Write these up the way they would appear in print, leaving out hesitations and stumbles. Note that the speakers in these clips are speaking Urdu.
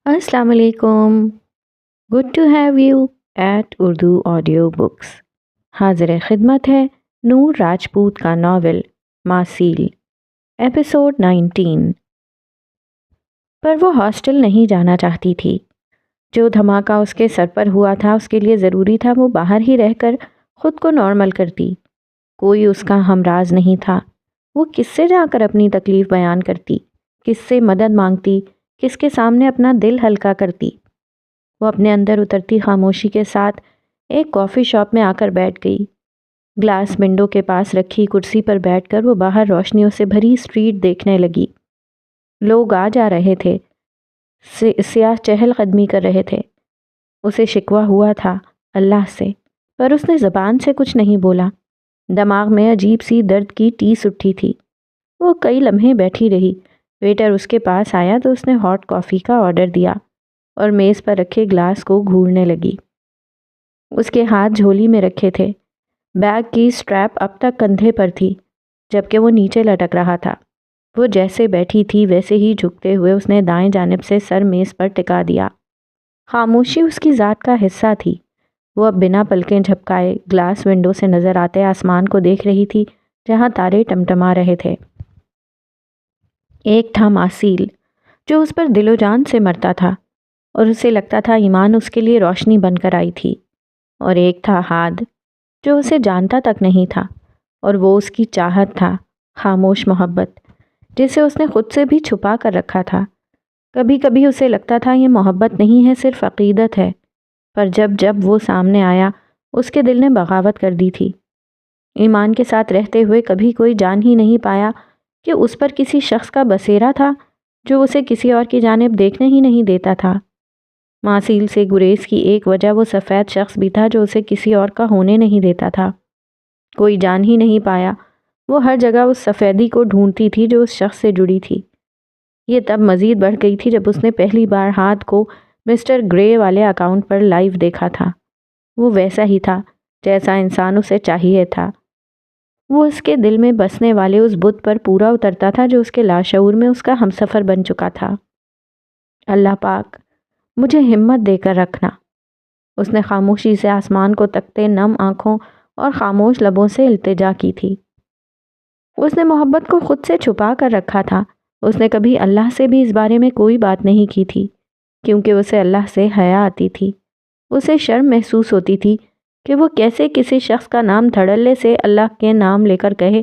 السلام علیکم. Good to have you at Urdu audio books. حاضر خدمت ہے نور راجپوت کا ناول ماسیل، ایپیسوڈ 19. پر وہ ہاسٹل نہیں جانا چاہتی تھی. جو دھماکہ اس کے سر پر ہوا تھا اس کے لیے ضروری تھا وہ باہر ہی رہ کر خود کو نارمل کرتی. کوئی اس کا ہمراز نہیں تھا. وہ کس سے جا کر اپنی تکلیف بیان کرتی، کس سے مدد مانگتی، کس کے سامنے اپنا دل ہلکا کرتی. وہ اپنے اندر اترتی خاموشی کے ساتھ ایک کافی شاپ میں آ کر بیٹھ گئی. گلاس ونڈو کے پاس رکھی کرسی پر بیٹھ کر وہ باہر روشنیوں سے بھری اسٹریٹ دیکھنے لگی. لوگ آ جا رہے تھے، سیاح چہل قدمی کر رہے تھے. اسے شکوہ ہوا تھا اللہ سے، پر اس نے زبان سے کچھ نہیں بولا. دماغ میں عجیب سی درد کی ٹیس اٹھی تھی. وہ کئی لمحے بیٹھی رہی. ویٹر اس کے پاس آیا تو اس نے ہاٹ کافی کا آرڈر دیا اور میز پر رکھے گلاس کو گھورنے لگی. اس کے ہاتھ جھولی میں رکھے تھے. بیگ کی سٹریپ اب تک کندھے پر تھی جبکہ وہ نیچے لٹک رہا تھا. وہ جیسے بیٹھی تھی ویسے ہی جھکتے ہوئے اس نے دائیں جانب سے سر میز پر ٹکا دیا. خاموشی اس کی ذات کا حصہ تھی. وہ اب بنا پلکیں جھپکائے گلاس ونڈو سے نظر آتے آسمان کو دیکھ رہی تھی جہاں تارے ٹمٹما رہے تھے. ایک تھا ماسیل جو اس پر دل و جان سے مرتا تھا اور اسے لگتا تھا ایمان اس کے لیے روشنی بن کر آئی تھی. اور ایک تھا ہاد جو اسے جانتا تک نہیں تھا اور وہ اس کی چاہت تھا، خاموش محبت جسے اس نے خود سے بھی چھپا کر رکھا تھا. کبھی کبھی اسے لگتا تھا یہ محبت نہیں ہے، صرف عقیدت ہے. پر جب جب وہ سامنے آیا اس کے دل نے بغاوت کر دی تھی. ایمان کے ساتھ رہتے ہوئے کبھی کوئی جان ہی نہیں پایا کہ اس پر کسی شخص کا بسیرا تھا جو اسے کسی اور کی جانب دیکھنے ہی نہیں دیتا تھا. ماسیل سے گریز کی ایک وجہ وہ سفید شخص بھی تھا جو اسے کسی اور کا ہونے نہیں دیتا تھا. کوئی جان ہی نہیں پایا. وہ ہر جگہ اس سفیدی کو ڈھونڈتی تھی جو اس شخص سے جڑی تھی. یہ تب مزید بڑھ گئی تھی جب اس نے پہلی بار ہاتھ کو مسٹر گرے والے اکاؤنٹ پر لائیو دیکھا تھا. وہ ویسا ہی تھا جیسا انسان اسے چاہیے تھا. وہ اس کے دل میں بسنے والے اس بت پر پورا اترتا تھا جو اس کے لاشعور میں اس کا ہمسفر بن چکا تھا. اللہ پاک مجھے ہمت دے کر رکھنا. اس نے خاموشی سے آسمان کو تکتے نم آنکھوں اور خاموش لبوں سے التجا کی تھی. اس نے محبت کو خود سے چھپا کر رکھا تھا. اس نے کبھی اللہ سے بھی اس بارے میں کوئی بات نہیں کی تھی کیونکہ اسے اللہ سے حیا آتی تھی. اسے شرم محسوس ہوتی تھی کہ وہ کیسے کسی شخص کا نام دھڑلے سے اللہ کے نام لے کر کہے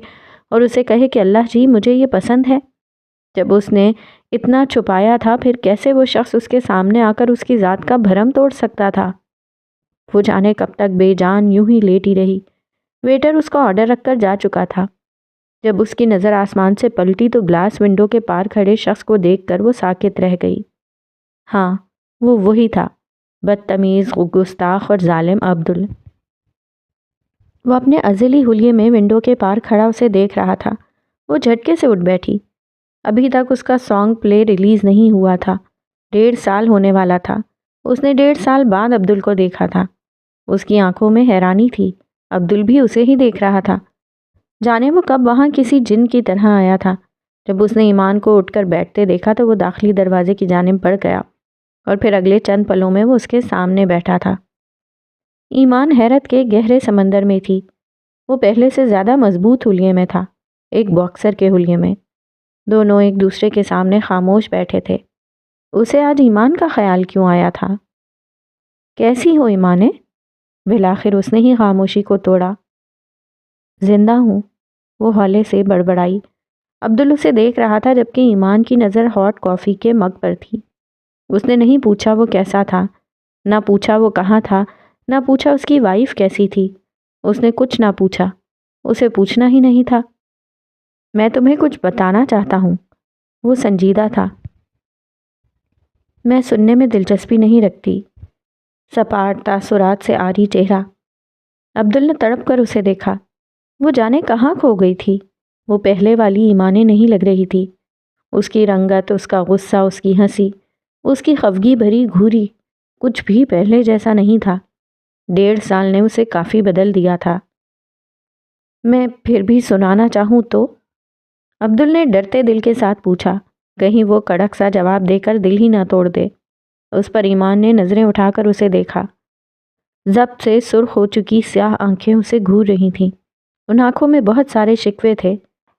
اور اسے کہے کہ اللہ جی مجھے یہ پسند ہے. جب اس نے اتنا چھپایا تھا پھر کیسے وہ شخص اس کے سامنے آ کر اس کی ذات کا بھرم توڑ سکتا تھا. وہ جانے کب تک بے جان یوں ہی لیٹی رہی. ویٹر اس کا آرڈر رکھ کر جا چکا تھا. جب اس کی نظر آسمان سے پلٹی تو گلاس ونڈو کے پار کھڑے شخص کو دیکھ کر وہ ساکت رہ گئی. ہاں وہ وہی تھا، بدتمیز، گستاخ اور ظالم عبدل. وہ اپنے ازلی حلیے میں ونڈو کے پار کھڑا اسے دیکھ رہا تھا. وہ جھٹکے سے اٹھ بیٹھی. ابھی تک اس کا سانگ پلے ریلیز نہیں ہوا تھا. 1.5 سال ہونے والا تھا. اس نے 1.5 سال بعد عبدل کو دیکھا تھا. اس کی آنکھوں میں حیرانی تھی. عبدل بھی اسے ہی دیکھ رہا تھا. جانے وہ کب وہاں کسی جن کی طرح آیا تھا. جب اس نے ایمان کو اٹھ کر بیٹھتے دیکھا تو وہ داخلی دروازے کی جانب بڑھ گیا اور پھر اگلے چند پلوں میں وہ اس کے سامنے بیٹھا تھا. ایمان حیرت کے گہرے سمندر میں تھی. وہ پہلے سے زیادہ مضبوط حلیے میں تھا، ایک باکسر کے حلیے میں. دونوں ایک دوسرے کے سامنے خاموش بیٹھے تھے. اسے آج ایمان کا خیال کیوں آیا تھا؟ کیسی ہو ایمانے؟ بالآخر اس نے ہی خاموشی کو توڑا. زندہ ہوں، وہ ہولے سے بڑبڑائی. عبدل اسے دیکھ رہا تھا جبکہ ایمان کی نظر ہاٹ کافی کے مگ پر تھی. اس نے نہیں پوچھا وہ کیسا تھا، نہ پوچھا وہ کہاں تھا، نہ پوچھا اس کی وائف کیسی تھی. اس نے کچھ نہ پوچھا. اسے پوچھنا ہی نہیں تھا. میں تمہیں کچھ بتانا چاہتا ہوں. وہ سنجیدہ تھا. میں سننے میں دلچسپی نہیں رکھتی. سپاٹ تاثرات سے عاری چہرہ. عبدل نے تڑپ کر اسے دیکھا. وہ جانے کہاں کھو گئی تھی. وہ پہلے والی ایمانیں نہیں لگ رہی تھی. اس کی رنگت، اس کا غصہ، اس کی ہنسی، اس کی خفگی بھری گھوری، کچھ بھی پہلے جیسا نہیں تھا. 1.5 سال نے اسے کافی بدل دیا تھا. میں پھر بھی سنانا چاہوں تو؟ عبدل نے ڈرتے دل کے ساتھ پوچھا، کہیں وہ کڑک سا جواب دے کر دل ہی نہ توڑ دے. اس پر ایمان نے نظریں اٹھا کر اسے دیکھا۔ ضبط سے سرخ ہو چکی سیاہ آنکھیں اسے گھور رہی تھیں۔ ان آنکھوں میں بہت سارے شکوے تھے،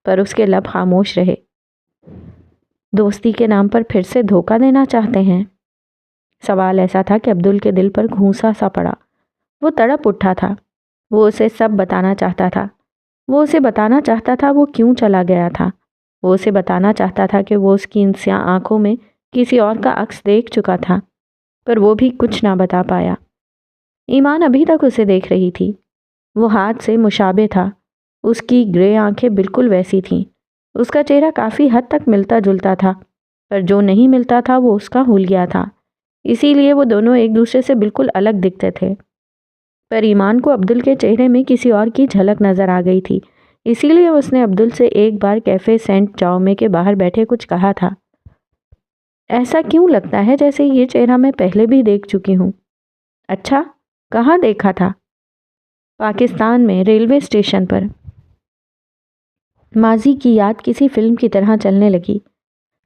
پر اس کے لب خاموش رہے۔ دوستی کے نام پر پھر سے دھوکہ دینا چاہتے ہیں؟ سوال ایسا تھا کہ عبدل کے دل پر گھونسا سا پڑا۔ وہ تڑپ اٹھا تھا۔ وہ اسے سب بتانا چاہتا تھا۔ وہ اسے بتانا چاہتا تھا وہ کیوں چلا گیا تھا۔ وہ اسے بتانا چاہتا تھا کہ وہ اس کی ان سیاہ آنکھوں میں کسی اور کا عکس دیکھ چکا تھا، پر وہ بھی کچھ نہ بتا پایا۔ ایمان ابھی تک اسے دیکھ رہی تھی۔ وہ ہاتھ سے مشابہ تھا۔ اس کی گرے آنکھیں بالکل ویسی تھیں۔ اس کا چہرہ کافی حد تک ملتا جلتا تھا، پر جو نہیں ملتا تھا وہ اس کا حلیہ تھا۔ اسی لیے وہ دونوں ایک دوسرے سے بالکل الگ دکھتے تھے۔ پر ایمان کو عبدل کے چہرے میں کسی اور کی جھلک نظر آ گئی تھی، اسی لیے اس نے عبدل سے ایک بار کیفے سینٹ جاؤمے کے باہر بیٹھے کچھ کہا تھا۔ ایسا کیوں لگتا ہے جیسے یہ چہرہ میں پہلے بھی دیکھ چکی ہوں؟ اچھا، کہاں دیکھا تھا؟ پاکستان میں، ریلوے اسٹیشن پر۔ ماضی کی یاد کسی فلم کی طرح چلنے لگی۔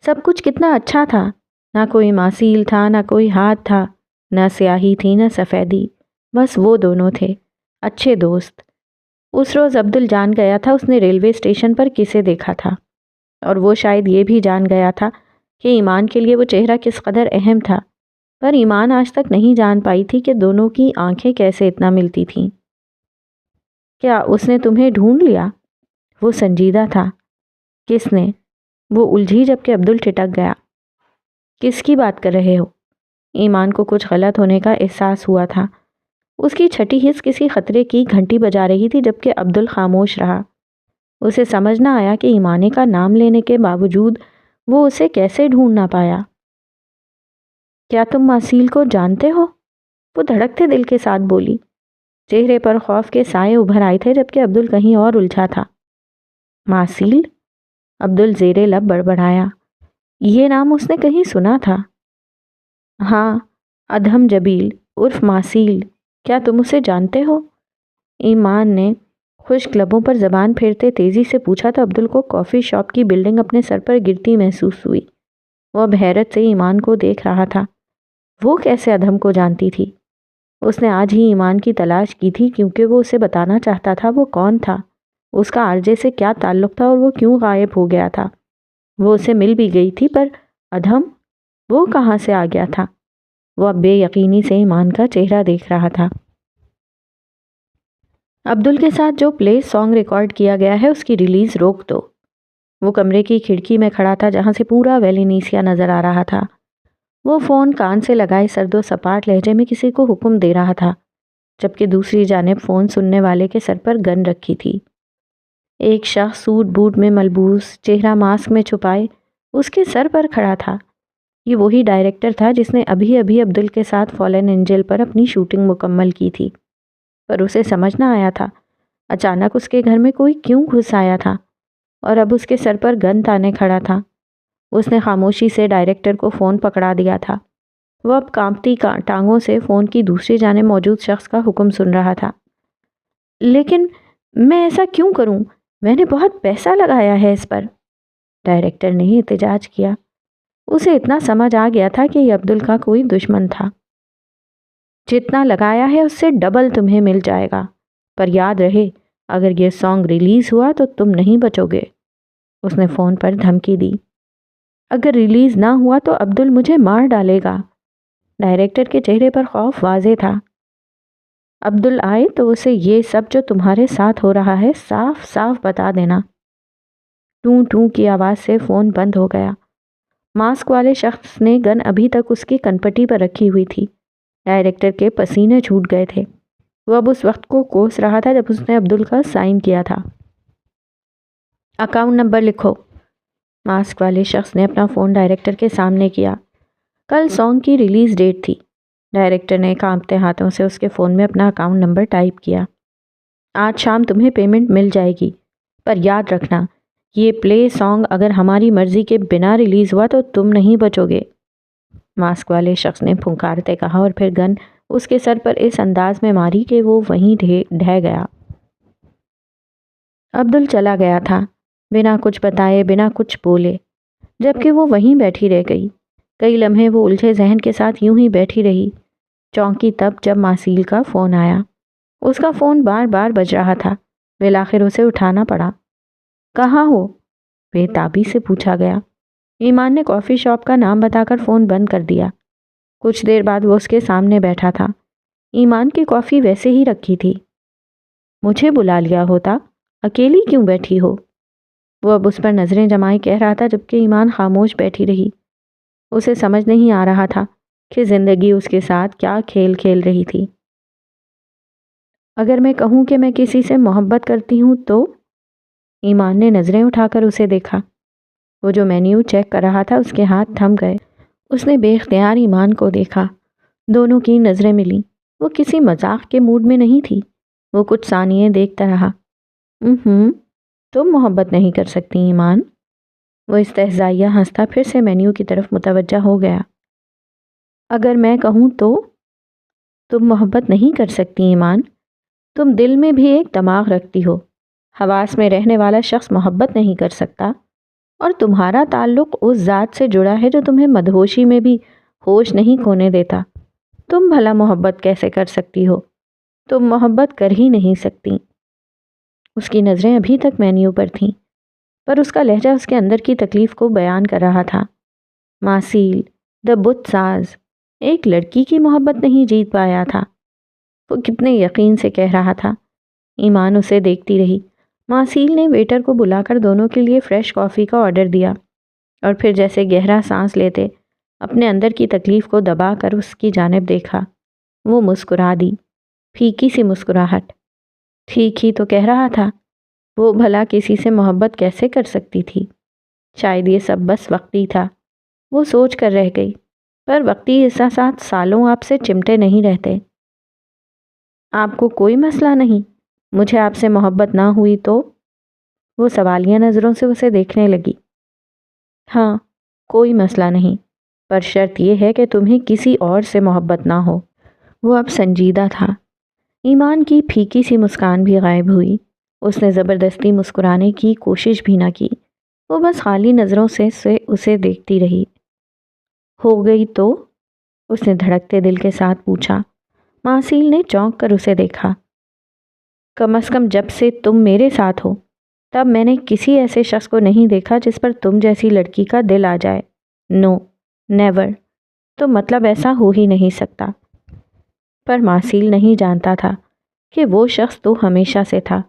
سب کچھ کتنا اچھا تھا، نہ کوئی ماسیل تھا، نہ کوئی ہاتھ تھا، نہ سیاہی تھی، نہ سفیدی، بس وہ دونوں تھے، اچھے دوست۔ اس روز عبدل جان گیا تھا اس نے ریلوے اسٹیشن پر کسے دیکھا تھا، اور وہ شاید یہ بھی جان گیا تھا کہ ایمان کے لیے وہ چہرہ کس قدر اہم تھا، پر ایمان آج تک نہیں جان پائی تھی کہ دونوں کی آنکھیں کیسے اتنا ملتی تھیں۔ کیا اس نے تمہیں ڈھونڈ لیا؟ وہ سنجیدہ تھا۔ کس نے؟ وہ الجھی جبکہ عبدل ٹھٹک گیا۔ کس کی بات کر رہے ہو؟ ایمان کو کچھ غلط ہونے کا احساس ہوا تھا۔ اس کی چھٹی حس کسی خطرے کی گھنٹی بجا رہی تھی جبکہ عبدل خاموش رہا۔ اسے سمجھ نہ آیا کہ ایمانے کا نام لینے کے باوجود وہ اسے کیسے ڈھونڈ نہ پایا۔ کیا تم ماسیل کو جانتے ہو؟ وہ دھڑکتے دل کے ساتھ بولی۔ چہرے پر خوف کے سائے ابھر آئے تھے جبکہ عبدل کہیں اور الجھا تھا۔ ماسیل؟ عبدل زیر لب بڑبڑایا۔ یہ نام اس نے کہیں سنا تھا۔ ہاں، ادھم جبیل عرف ماسیل، کیا تم اسے جانتے ہو؟ ایمان نے خشک لبوں پر زبان پھیرتے تیزی سے پوچھا تو عبدل کو کافی شاپ کی بلڈنگ اپنے سر پر گرتی محسوس ہوئی۔ وہ اب حیرت سے ایمان کو دیکھ رہا تھا۔ وہ کیسے ادھم کو جانتی تھی؟ اس نے آج ہی ایمان کی تلاش کی تھی کیونکہ وہ اسے بتانا چاہتا تھا وہ کون تھا، اس کا آرجے سے کیا تعلق تھا اور وہ کیوں غائب ہو گیا تھا۔ وہ اسے مل بھی گئی تھی، پر ادھم وہ کہاں سے آ گیا تھا؟ وہ اب بے یقینی سے ایمان کا چہرہ دیکھ رہا تھا۔ عبدل کے ساتھ جو پلے سانگ ریکارڈ کیا گیا ہے اس کی ریلیز روک دو۔ وہ کمرے کی کھڑکی میں کھڑا تھا جہاں سے پورا ویلینیسیا نظر آ رہا تھا۔ وہ فون کان سے لگائے سرد و سپاٹ لہجے میں کسی کو حکم دے رہا تھا، جبکہ دوسری جانب فون سننے والے کے سر پر گن رکھی تھی۔ ایک شخص سوٹ بوٹ میں ملبوس، چہرہ ماسک میں چھپائے، اس کے سر پر کھڑا تھا۔ یہ وہی ڈائریکٹر تھا جس نے ابھی ابھی عبدل کے ساتھ فالن اینجل پر اپنی شوٹنگ مکمل کی تھی، پر اسے سمجھ نہ آیا تھا اچانک اس کے گھر میں کوئی کیوں گھس آیا تھا اور اب اس کے سر پر گن تانے کھڑا تھا۔ اس نے خاموشی سے ڈائریکٹر کو فون پکڑا دیا تھا۔ وہ اب کانپتی ٹانگوں سے فون کی دوسری جانب موجود شخص کا حکم سن رہا تھا۔ لیکن میں ایسا کیوں کروں؟ میں نے بہت پیسہ لگایا ہے اس پر، ڈائریکٹر نے احتجاج کیا۔ اسے اتنا سمجھ آ گیا تھا کہ یہ عبدل کا کوئی دشمن تھا۔ جتنا لگایا ہے اس سے ڈبل تمہیں مل جائے گا، پر یاد رہے اگر یہ سانگ ریلیز ہوا تو تم نہیں بچو گے، اس نے فون پر دھمکی دی۔ اگر ریلیز نہ ہوا تو عبدل مجھے مار ڈالے گا۔ ڈائریکٹر کے چہرے پر خوف واضح تھا۔ عبدل آئے تو اسے یہ سب جو تمہارے ساتھ ہو رہا ہے صاف صاف بتا دینا۔ ٹوں ٹوں کی آواز سے فون بند ہو گیا۔ ماسک والے شخص نے گن ابھی تک اس کی کنپٹی پر رکھی ہوئی تھی۔ ڈائریکٹر کے پسینے چھوٹ گئے تھے۔ وہ اب اس وقت کو کوس رہا تھا جب اس نے عبدل کا سائن کیا تھا۔ اکاؤنٹ نمبر لکھو۔ ماسک والے شخص نے اپنا فون ڈائریکٹر کے سامنے کیا۔ کل سانگ کی ریلیز ڈیٹ تھی۔ ڈائریکٹر نے کانپتے ہاتھوں سے اس کے فون میں اپنا اکاؤنٹ نمبر ٹائپ کیا۔ آج شام تمہیں پیمنٹ مل جائے گی، پر یاد رکھنا یہ پلے سانگ اگر ہماری مرضی کے بنا ریلیز ہوا تو تم نہیں بچو گے، ماسک والے شخص نے پھنکارتے کہا اور پھر گن اس کے سر پر اس انداز میں ماری کہ وہ وہیں ڈھہ گیا۔ عبدل چلا گیا تھا، بنا کچھ بتائے، بنا کچھ بولے، جبکہ وہ وہیں بیٹھی رہ گئی۔ کئی لمحے وہ الجھے ذہن کے ساتھ یوں ہی بیٹھی رہی، چونکی تب جب ماسیل کا فون آیا۔ اس کا فون بار بار بج رہا تھا، بالآخر اسے اٹھانا پڑا۔ کہاں ہو؟ بے تابی سے پوچھا گیا۔ ایمان نے کافی شاپ کا نام بتا کر فون بند کر دیا۔ کچھ دیر بعد وہ اس کے سامنے بیٹھا تھا۔ ایمان کی کافی ویسے ہی رکھی تھی۔ مجھے بلا لیا ہوتا، اکیلی کیوں بیٹھی ہو؟ وہ اب اس پر نظریں جمائے کہہ رہا تھا، جبکہ ایمان خاموش بیٹھی رہی۔ اسے سمجھ نہیں آ رہا تھا کہ زندگی اس کے ساتھ کیا کھیل کھیل رہی تھی۔ اگر میں کہوں کہ میں کسی سے محبت کرتی ہوں تو؟ ایمان نے نظریں اٹھا کر اسے دیکھا۔ وہ جو مینیو چیک کر رہا تھا اس کے ہاتھ تھم گئے۔ اس نے بے اختیار ایمان کو دیکھا۔ دونوں کی نظریں ملیں۔ وہ کسی مذاق کے موڈ میں نہیں تھی۔ وہ کچھ ثانیے دیکھتا رہا۔ تم محبت نہیں کر سکتی ایمان؟ وہ استہزائیہ ہنستا پھر سے مینیو کی طرف متوجہ ہو گیا۔ اگر میں کہوں تو؟ تم محبت نہیں کر سکتی ایمان؟ تم دل میں بھی ایک دماغ رکھتی ہو۔ حواس میں رہنے والا شخص محبت نہیں کر سکتا، اور تمہارا تعلق اس ذات سے جڑا ہے جو تمہیں مدہوشی میں بھی ہوش نہیں کھونے دیتا۔ تم بھلا محبت کیسے کر سکتی ہو؟ تم محبت کر ہی نہیں سکتی۔ اس کی نظریں ابھی تک مینیو پر تھیں، پر اس کا لہجہ اس کے اندر کی تکلیف کو بیان کر رہا تھا۔ ماسیل، دا بت ساز، ایک لڑکی کی محبت نہیں جیت پایا تھا۔ وہ کتنے یقین سے کہہ رہا تھا۔ ایمان اسے دیکھتی رہی۔ ماسیل نے ویٹر کو بلا کر دونوں کے لیے فریش کافی کا آرڈر دیا، اور پھر جیسے گہرا سانس لیتے اپنے اندر کی تکلیف کو دبا کر اس کی جانب دیکھا۔ وہ مسکرا دی، پھیکی سی مسکراہٹ۔ ٹھیک ہی تو کہہ رہا تھا۔ وہ بھلا کسی سے محبت کیسے کر سکتی تھی؟ شاید یہ سب بس وقتی تھا۔ وہ سوچ کر رہ گئی، پر وقتی احساسات سالوں آپ سے چمٹے نہیں رہتے۔ آپ کو کوئی مسئلہ نہیں؟ مجھے آپ سے محبت نہ ہوئی تو؟ وہ سوالیہ نظروں سے اسے دیکھنے لگی۔ ہاں، کوئی مسئلہ نہیں، پر شرط یہ ہے کہ تمہیں کسی اور سے محبت نہ ہو۔ وہ اب سنجیدہ تھا۔ ایمان کی پھیکی سی مسکان بھی غائب ہوئی۔ اس نے زبردستی مسکرانے کی کوشش بھی نہ کی۔ وہ بس خالی نظروں سے اسے دیکھتی رہی۔ ہو گئی تو؟ اس نے دھڑکتے دل کے ساتھ پوچھا۔ ماسیل نے چونک کر اسے دیکھا۔ کم از کم جب سے تم میرے ساتھ ہو، تب میں نے کسی ایسے شخص کو نہیں دیکھا جس پر تم جیسی لڑکی کا دل آ جائے۔ نو، نیور۔ تو مطلب ایسا ہو ہی نہیں سکتا۔ پر ماسیل نہیں جانتا تھا کہ وہ شخص تو ہمیشہ سے تھا،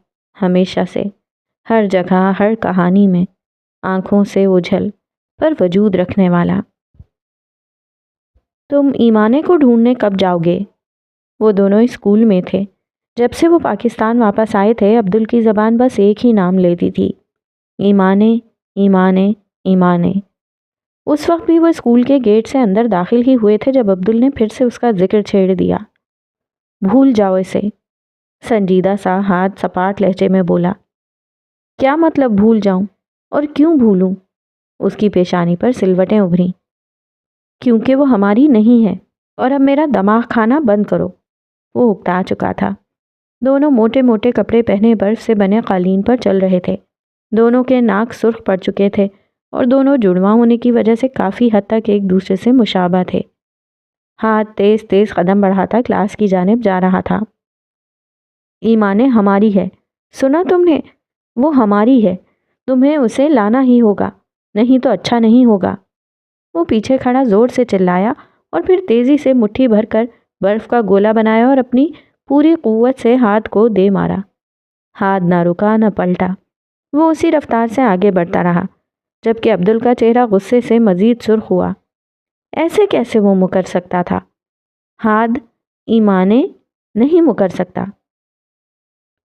ہمیشہ سے، ہر جگہ، ہر کہانی میں، آنکھوں سے اوجھل پر وجود رکھنے والا۔ تم ایمانے کو ڈھونڈنے کب جاؤ گے؟ وہ دونوں اسکول میں تھے۔ جب سے وہ پاکستان واپس آئے تھے، عبدل کی زبان بس ایک ہی نام لیتی تھی، ایمانے، ایمانے، ایمانے۔ اس وقت بھی وہ اسکول کے گیٹ سے اندر داخل ہی ہوئے تھے جب عبدل نے پھر سے اس کا ذکر چھیڑ دیا۔ بھول جاؤ اسے، سنجیدہ سا ہاتھ سپاٹ لہجے میں بولا۔ کیا مطلب بھول جاؤں؟ اور کیوں بھولوں؟ اس کی پیشانی پر سلوٹیں ابھریں۔ کیونکہ وہ ہماری نہیں ہے، اور اب میرا دماغ کھانا بند کرو۔ وہ اکتا چکا تھا۔ دونوں موٹے موٹے کپڑے پہنے برف سے بنے قالین پر چل رہے تھے۔ دونوں کے ناک سرخ پڑ چکے تھے، اور دونوں جڑواں ہونے کی وجہ سے کافی حد تک ایک دوسرے سے مشابہ تھے۔ ہاتھ تیز تیز قدم بڑھاتا کلاس کی جانب جا رہا تھا۔ ایمانے ہماری ہے، سنا تم نے؟ وہ ہماری ہے، تمہیں اسے لانا ہی ہوگا، نہیں تو اچھا نہیں ہوگا۔ وہ پیچھے کھڑا زور سے چلایا، اور پھر تیزی سے مٹھی بھر کر برف کا گولا بنایا اور اپنی پوری قوت سے ہاتھ کو دے مارا۔ ہاتھ نہ رکا نہ پلٹا۔ وہ اسی رفتار سے آگے بڑھتا رہا، جبکہ عبدل کا چہرہ غصے سے مزید سرخ ہوا۔ ایسے کیسے وہ مکر سکتا تھا؟ ہاتھ ایمانے نہیں مکر سکتا،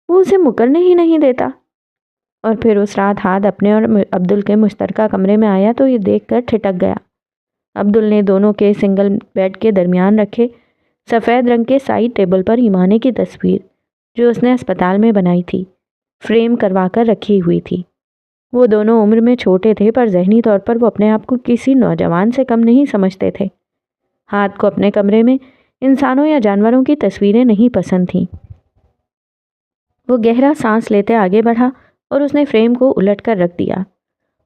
وہ اسے مکرنے ہی نہیں دیتا۔ اور پھر اس رات ہاتھ اپنے اور عبدل کے مشترکہ کمرے میں آیا تو یہ دیکھ کر ٹھٹک گیا۔ عبدل نے دونوں کے سنگل بیڈ کے درمیان رکھے سفید رنگ کے سائیڈ ٹیبل پر ایمانے کی تصویر، جو اس نے اسپتال میں بنائی تھی، فریم کروا کر رکھی ہوئی تھی۔ وہ دونوں عمر میں چھوٹے تھے، پر ذہنی طور پر وہ اپنے آپ کو کسی نوجوان سے کم نہیں سمجھتے تھے۔ ہاتھ کو اپنے کمرے میں انسانوں یا جانوروں کی تصویریں نہیں پسند تھیں۔ وہ گہرا سانس لیتے آگے بڑھا اور اس نے فریم کو الٹ کر رکھ دیا۔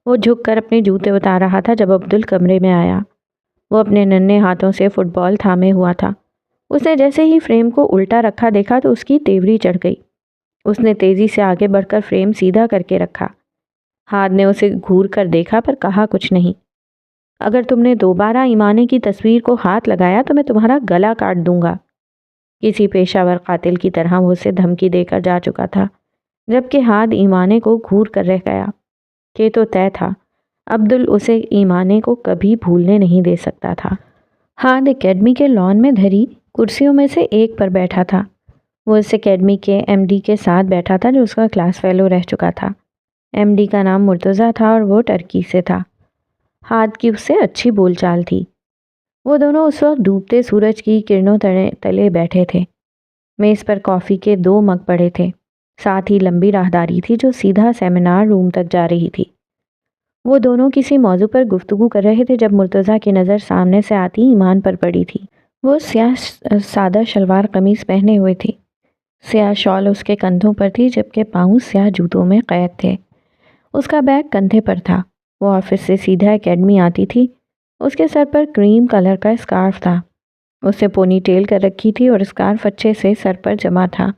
وہ جھک کر اپنے جوتے اتار رہا تھا جب عبدل کمرے میں آیا۔ وہ اپنے ننھے ہاتھوں سے فٹ بال تھامے ہوا تھا۔ اس نے جیسے ہی فریم کو الٹا رکھا دیکھا تو اس کی تیوری چڑھ گئی۔ اس نے تیزی سے آگے بڑھ کر فریم سیدھا کر کے رکھا۔ ہاتھ نے اسے گھور کر دیکھا پر کہا کچھ نہیں۔ اگر تم نے دوبارہ ایمانے کی تصویر کو ہاتھ لگایا تو میں تمہارا گلا کاٹ دوں گا۔ کسی پیشہ ور قاتل کی طرح وہ اسے دھمکی دے کر جا چکا تھا، جبکہ ہاتھ ایمانے کو گھور کر رہ گیا۔ یہ تو طے تھا، عبدل اسے ایمانے کو کبھی بھولنے نہیں دے سکتا تھا۔ ہاتھ اکیڈمی کے لان میں دھری کرسیوں میں سے ایک پر بیٹھا تھا۔ وہ اس اکیڈمی کے ایم ڈی کے ساتھ بیٹھا تھا جو اس کا کلاس فیلو رہ چکا تھا۔ ایم ڈی کا نام مرتضیٰ تھا اور وہ ٹرکی سے تھا۔ ہاتھ کی اس سے اچھی بول چال تھی۔ وہ دونوں اس وقت ڈوبتے سورج کی کرنوں تلے بیٹھے تھے۔ میز پر کافی کے 2 مگ پڑے تھے، ساتھ ہی لمبی راہداری تھی جو سیدھا سیمینار روم تک جا رہی تھی۔ وہ دونوں کسی موضوع پر گفتگو کر رہے تھے جب مرتضیٰ کی نظر سامنے سے آتی ایمان پر پڑی تھی۔ وہ سیاہ سادہ شلوار قمیص پہنے ہوئے تھی۔ سیاہ شال اس کے کندھوں پر تھی جبکہ پاؤں سیاہ جوتوں میں قید تھے۔ اس کا بیگ کندھے پر تھا۔ وہ آفس سے سیدھا اکیڈمی آتی تھی۔ اس کے سر پر کریم کلر کا اسکارف تھا۔ اس نے پونی ٹیل کر رکھی تھی اور اسکارف اچھے سے سر پر جمع تھا۔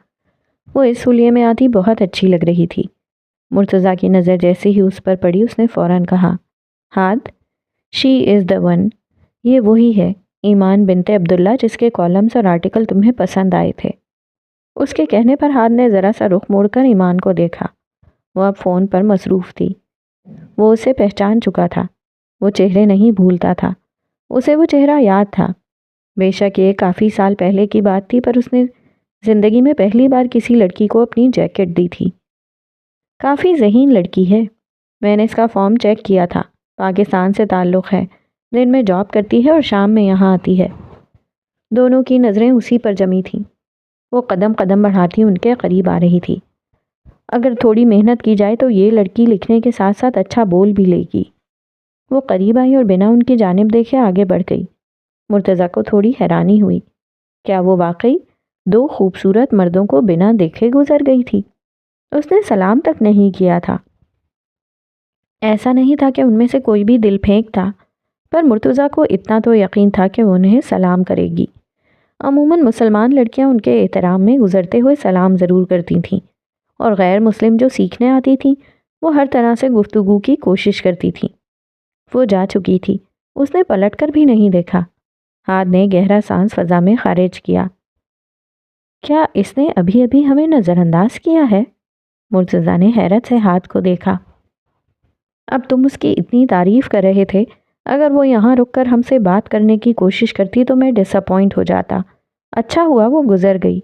وہ اس حلیے میں آتی بہت اچھی لگ رہی تھی۔ مرتضیٰ کی نظر جیسے ہی اس پر پڑی اس نے فوراً کہا، ہاتھ، شی از دا ون، یہ وہی ہے ایمان بنت عبداللہ جس کے کالمز اور آرٹیکل تمہیں پسند آئے تھے۔ اس کے کہنے پر ہاتھ نے ذرا سا رخ موڑ کر ایمان کو دیکھا۔ وہ اب فون پر مصروف تھی۔ وہ اسے پہچان چکا تھا۔ وہ چہرے نہیں بھولتا تھا۔ اسے وہ چہرہ یاد تھا۔ بے شک یہ کافی سال پہلے کی بات تھی پر اس نے زندگی میں پہلی بار کسی لڑکی کو اپنی جیکٹ دی تھی۔ کافی ذہین لڑکی ہے۔ میں نے اس کا فارم چیک کیا تھا۔ پاکستان سے تعلق ہے، دن میں جاب کرتی ہے اور شام میں یہاں آتی ہے۔ دونوں کی نظریں اسی پر جمی تھیں۔ وہ قدم قدم بڑھاتی ان کے قریب آ رہی تھی۔ اگر تھوڑی محنت کی جائے تو یہ لڑکی لکھنے کے ساتھ ساتھ اچھا بول بھی لے گی۔ وہ قریب آئی اور بنا ان کی جانب دیکھے آگے بڑھ گئی۔ مرتضیٰ کو تھوڑی حیرانی ہوئی۔ کیا وہ واقعی 2 خوبصورت مردوں کو بنا دیکھے گزر گئی تھی؟ اس نے سلام تک نہیں کیا تھا۔ ایسا نہیں تھا کہ ان میں سے کوئی بھی دل پھینک تھا، پر مرتضیٰ کو اتنا تو یقین تھا کہ وہ انہیں سلام کرے گی۔ عموماً مسلمان لڑکیاں ان کے احترام میں گزرتے ہوئے سلام ضرور کرتی تھیں، اور غیر مسلم جو سیکھنے آتی تھیں وہ ہر طرح سے گفتگو کی کوشش کرتی تھیں۔ وہ جا چکی تھی۔ اس نے پلٹ کر بھی نہیں دیکھا۔ ہاتھ نے گہرا سانس فضا میں خارج کیا۔ کیا اس نے ابھی ابھی ہمیں نظر انداز کیا ہے؟ مرتضیٰ نے حیرت سے ہاتھ کو دیکھا۔ اب تم اس کی اتنی تعریف کر رہے تھے، اگر وہ یہاں رک کر ہم سے بات کرنے کی کوشش کرتی تو میں ڈس اپوائنٹ ہو جاتا۔ اچھا ہوا وہ گزر گئی۔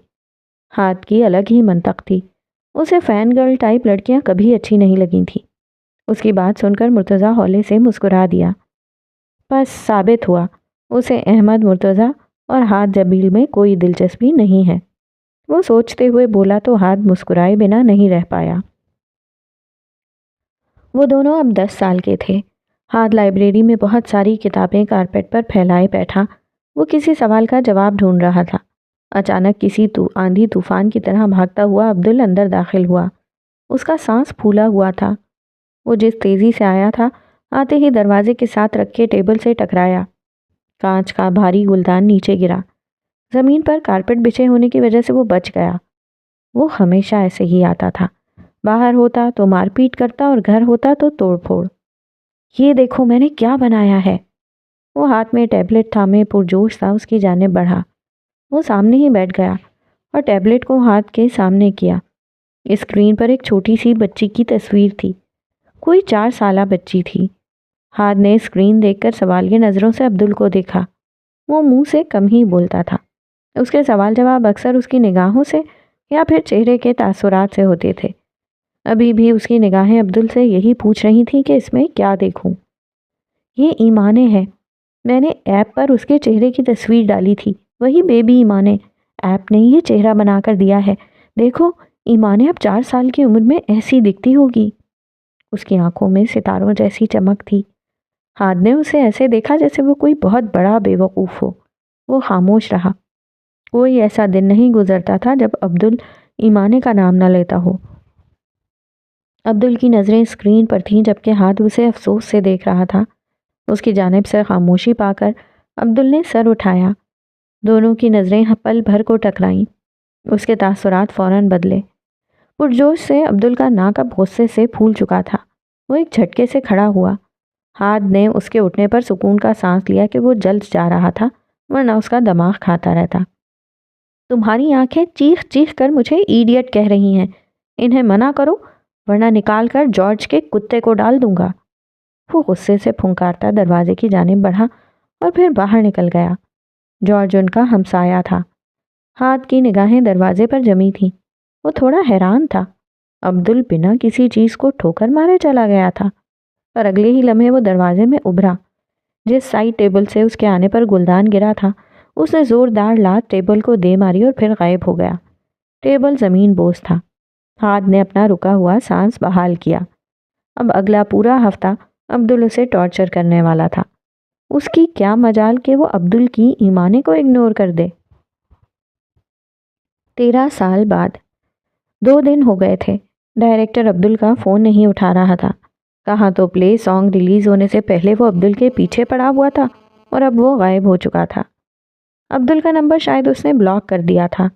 ہاتھ کی الگ ہی منطق تھی۔ اسے فین گرل ٹائپ لڑکیاں کبھی اچھی نہیں لگی تھیں۔ اس کی بات سن کر مرتضیٰ ہولے سے مسکرا دیا۔ بس ثابت ہوا اسے احمد مرتضیٰ اور ہاتھ جبیل میں کوئی دلچسپی نہیں ہے۔ وہ سوچتے ہوئے بولا تو ہاتھ مسکرائے بنا نہیں رہ پایا۔ وہ دونوں اب 10 سال کے تھے۔ ہاتھ لائبریری میں بہت ساری کتابیں کارپیٹ پر پھیلائے بیٹھا۔ وہ کسی سوال کا جواب ڈھونڈ رہا تھا۔ اچانک کسی آندھی طوفان کی طرح بھاگتا ہوا عبدل اندر داخل ہوا۔ اس کا سانس پھولا ہوا تھا۔ وہ جس تیزی سے آیا تھا، آتے ہی دروازے کے ساتھ رکھے ٹیبل سے ٹکرایا۔ کانچ کا بھاری گلدان نیچے گرا۔ زمین پر کارپیٹ بچھے ہونے کی وجہ سے وہ بچ گیا۔ وہ ہمیشہ ایسے ہی آتا تھا۔ باہر ہوتا تو مار پیٹ کرتا اور گھر ہوتا تو توڑ پھوڑ۔ یہ دیکھو میں نے کیا بنایا ہے۔ وہ ہاتھ میں ٹیبلٹ تھامے پرجوش تھا اس کی جانب بڑھا۔ وہ سامنے ہی بیٹھ گیا اور ٹیبلٹ کو ہاتھ کے سامنے کیا۔ اسکرین پر ایک چھوٹی سی بچی کی تصویر تھی۔ کوئی 4 سالہ بچی تھی۔ ہاتھ نے اسکرین دیکھ کر سوالیہ نظروں سے عبدل کو دیکھا۔ وہ منہ سے کم ہی بولتا تھا۔ اس کے سوال جواب اکثر اس کی نگاہوں سے یا پھر چہرے کے تاثرات سے ہوتے تھے۔ ابھی بھی اس کی نگاہیں عبدل سے یہی پوچھ رہی تھیں کہ اس میں کیا دیکھوں۔ یہ ایمانے ہے۔ میں نے ایپ پر اس کے چہرے کی تصویر ڈالی تھی، وہی بیبی ایمانے۔ ایپ نے یہ چہرہ بنا کر دیا ہے۔ دیکھو ایمانے اب 4 سال کی عمر میں ایسی دکھتی ہوگی۔ اس کی آنکھوں میں ستاروں جیسی چمک تھی۔ ہاتھ نے اسے ایسے دیکھا جیسے وہ کوئی بہت بڑا بے وقوف ہو۔ وہ خاموش رہا۔ کوئی ایسا دن نہیں گزرتا تھا جب عبدل ایمانے کا نام نہ لیتا ہو۔ عبدل کی نظریں اسکرین پر تھیں جبکہ ہاتھ اسے افسوس سے دیکھ رہا تھا۔ اس کی جانب سے خاموشی پا کر عبدل نے سر اٹھایا۔ دونوں کی نظریں پل بھر کو ٹکرائیں۔ اس کے تاثرات فوراً بدلے۔ پرجوش سے عبدل کا ناک اب غصے سے پھول چکا تھا۔ وہ ایک جھٹکے سے کھڑا ہوا۔ ہاتھ نے اس کے اٹھنے پر سکون کا سانس لیا کہ وہ جلد جا رہا تھا، ورنہ اس کا دماغ کھاتا رہتا۔ تمہاری آنکھیں چیخ چیخ کر مجھے ایڈیٹ کہہ رہی ہیں۔ انہیں منع کرو ورنہ نکال کر جارج کے کتے کو ڈال دوں گا۔ وہ غصے سے پھنکارتا دروازے کی جانب بڑھا اور پھر باہر نکل گیا۔ جارج ان کا ہمسایہ تھا۔ ہاتھ کی نگاہیں دروازے پر جمی تھیں۔ وہ تھوڑا حیران تھا۔ عبدل بنا کسی چیز کو ٹھوکر مارے چلا گیا تھا، پر اگلے ہی لمحے وہ دروازے میں ابھرا۔ جس سائڈ ٹیبل سے اس کے آنے پر گلدان گرا تھا، اس نے زوردار لات ٹیبل کو دے ماری اور پھر غائب ہو گیا۔ ٹیبل زمین بوس تھا۔ ہاتھ نے اپنا رکا ہوا سانس بحال کیا۔ اب اگلا پورا ہفتہ عبدل اسے ٹارچر کرنے والا تھا۔ اس کی کیا مجال کہ وہ عبدل کی ایمانے کو اگنور کر دے۔ 13 سال بعد 2 دن ہو گئے تھے۔ ڈائریکٹر عبدل کا فون نہیں اٹھا رہا تھا۔ کہاں تو پلے سانگ ریلیز ہونے سے پہلے وہ عبدل کے پیچھے پڑا ہوا تھا اور اب وہ غائب ہو چکا تھا۔ عبدل کا نمبر شاید اس نے بلاک کر دیا تھا۔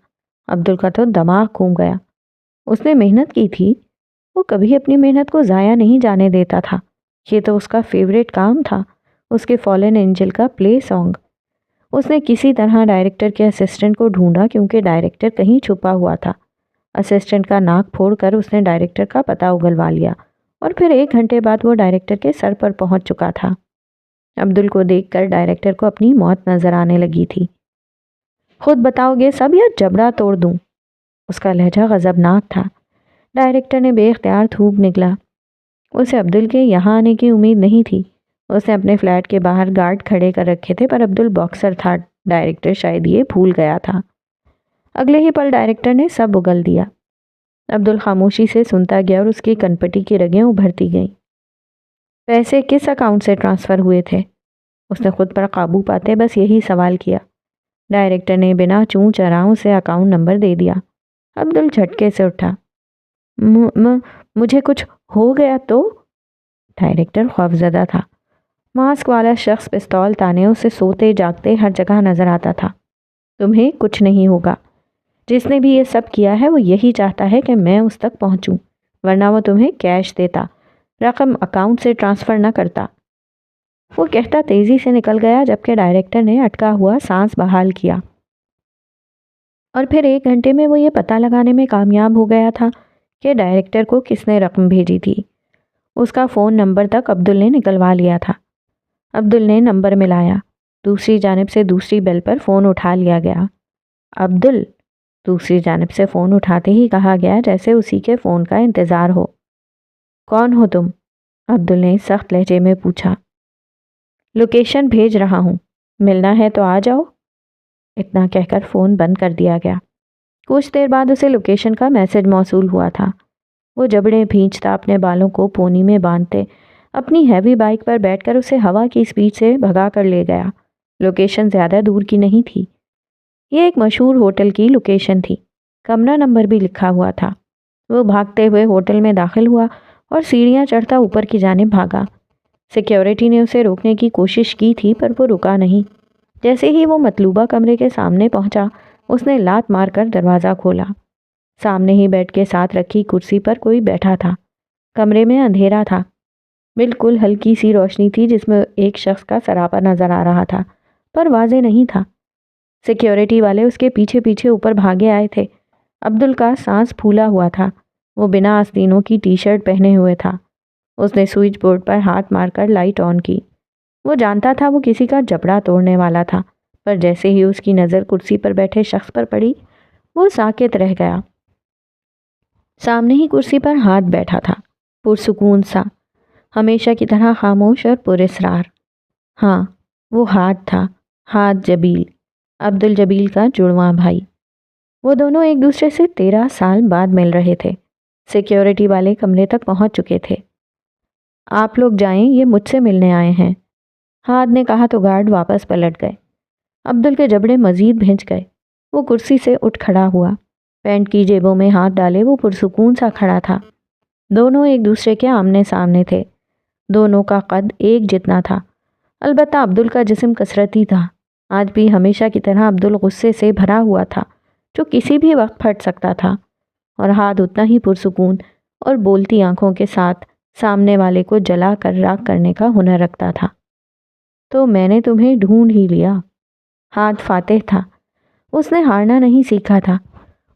عبدل کا تو دماغ گھوم گیا۔ اس نے محنت کی تھی۔ وہ کبھی اپنی محنت کو ضائع نہیں جانے دیتا تھا۔ یہ تو اس کا فیوریٹ کام تھا، اس کے فالن اینجل کا پلے سانگ۔ اس نے کسی طرح ڈائریکٹر کے اسسٹنٹ کو ڈھونڈا کیونکہ ڈائریکٹر کہیں چھپا ہوا تھا۔ اسسٹنٹ کا ناک پھوڑ کر اس نے ڈائریکٹر کا پتہ اگلوا لیا اور پھر 1 گھنٹے بعد وہ ڈائریکٹر کے سر پر پہنچ چکا تھا۔ عبدل کو دیکھ کر ڈائریکٹر کو اپنی موت نظر آنے لگی تھی۔ خود بتاؤ گے سب یا جبڑا توڑ دوں؟ اس کا لہجہ غضبناک تھا۔ ڈائریکٹر نے بے اختیار تھوک نکلا۔ اسے عبدل کے یہاں آنے کی امید نہیں تھی۔ اس نے اپنے فلیٹ کے باہر گارڈ کھڑے کر رکھے تھے، پر عبدل باکسر تھا۔ ڈائریکٹر شاید یہ بھول گیا تھا۔ اگلے ہی پل ڈائریکٹر نے سب اگل دیا۔ عبدل خاموشی سے سنتا گیا اور اس کی کنپٹی کی رگیں ابھرتی گئیں۔ پیسے کس اکاؤنٹ سے ٹرانسفر ہوئے تھے؟ اس نے خود پر قابو پاتے بس یہی سوال کیا۔ ڈائریکٹر نے بنا چوں چراں اسے اکاؤنٹ نمبر دے دیا۔ عبدل جھٹکے سے اٹھا۔ مجھے کچھ ہو گیا تو؟ ڈائریکٹر خوفزدہ تھا۔ ماسک والا شخص پستول تانے اسے سوتے جاگتے ہر جگہ نظر آتا تھا۔ تمہیں کچھ نہیں ہوگا۔ جس نے بھی یہ سب کیا ہے وہ یہی چاہتا ہے کہ میں اس تک پہنچوں، ورنہ وہ تمہیں کیش دیتا، رقم اکاؤنٹ سے ٹرانسفر نہ کرتا۔ وہ کہتا تیزی سے نکل گیا جبکہ ڈائریکٹر نے اٹکا ہوا سانس بحال کیا۔ اور پھر 1 گھنٹے میں وہ یہ پتہ لگانے میں کامیاب ہو گیا تھا کہ ڈائریکٹر کو کس نے رقم بھیجی تھی۔ اس کا فون نمبر تک عبدل نے نکلوا لیا تھا۔ عبدل نے نمبر ملایا۔ دوسری جانب سے دوسری بیل پر فون اٹھا لیا گیا۔ عبدل، دوسری جانب سے فون اٹھاتے ہی کہا گیا جیسے اسی کے فون کا انتظار ہو۔ کون ہو تم؟ عبدل نے سخت لہجے میں پوچھا۔ لوکیشن بھیج رہا ہوں، ملنا ہے تو آ جاؤ۔ اتنا کہہ کر فون بند کر دیا گیا۔ کچھ دیر بعد اسے لوکیشن کا میسج موصول ہوا تھا۔ وہ جبڑیں بھینچتا اپنے بالوں کو پونی میں باندھتے اپنی ہیوی بائک پر بیٹھ کر اسے ہوا کی سپیڈ سے بھگا کر لے گیا۔ لوکیشن زیادہ دور کی نہیں تھی۔ یہ ایک مشہور ہوٹل کی لوکیشن تھی۔ کمرہ نمبر بھی لکھا ہوا تھا۔ وہ بھاگتے ہوئے ہوٹل میں داخل ہوا اور سیڑھیاں چڑھتا اوپر کی جانب بھاگا۔ سیکیورٹی نے اسے روکنے کی کوشش کی تھی پر وہ رکا نہیں۔ جیسے ہی وہ مطلوبہ کمرے کے سامنے پہنچا، اس نے لات مار کر دروازہ کھولا۔ سامنے ہی بیڈ کے ساتھ رکھی کرسی پر کوئی بیٹھا تھا۔ کمرے میں اندھیرا تھا۔ بالکل ہلکی سی روشنی تھی جس میں ایک شخص کا سراپا نظر آ رہا تھا، پر واضح نہیں تھا۔ سیکیورٹی والے اس کے پیچھے پیچھے اوپر بھاگے آئے تھے۔ عبدل کا سانس پھولا ہوا تھا۔ وہ بنا آستینوں کی ٹی شرٹ پہنے ہوئے تھا۔ اس نے سوئچ بورڈ پر ہاتھ مار کر لائٹ آن کی۔ وہ جانتا تھا وہ کسی کا جبڑا توڑنے والا تھا، پر جیسے ہی اس کی نظر کرسی پر بیٹھے شخص پر پڑی، وہ ساکت رہ گیا۔ سامنے ہی کرسی پر ہاتھ بیٹھا تھا، پرسکون سا، ہمیشہ کی طرح خاموش اور پراسرار۔ ہاں، وہ ہاتھ تھا، ہاتھ جبیل، عبدل جبیل کا جڑواں بھائی۔ وہ دونوں ایک دوسرے سے 13 سال بعد مل رہے تھے۔ سیکیورٹی والے کمرے تک پہنچ چکے تھے۔ آپ لوگ جائیں، یہ مجھ سے ملنے آئے ہیں، ہاتھ نے کہا تو گارڈ واپس پلٹ گئے۔ عبدل کے جبڑے مزید بھنج گئے۔ وہ کرسی سے اٹھ کھڑا ہوا۔ پینٹ کی جیبوں میں ہاتھ ڈالے وہ پرسکون سا کھڑا تھا۔ دونوں ایک دوسرے کے آمنے سامنے تھے۔ دونوں کا قد ایک جتنا تھا۔ البتہ عبدل کا جسم کثرتی تھا، آج بھی ہمیشہ کی طرح عبدل غصے سے بھرا ہوا تھا جو کسی بھی وقت پھٹ سکتا تھا، اور ہاتھ اتنا ہی پرسکون اور بولتی آنکھوں کے ساتھ سامنے والے کو جلا کر راکھ کرنے کا ہنر رکھتا تھا۔ تو میں نے تمہیں ڈھونڈ ہی لیا۔ ہاتھ فاتح تھا، اس نے ہارنا نہیں سیکھا تھا۔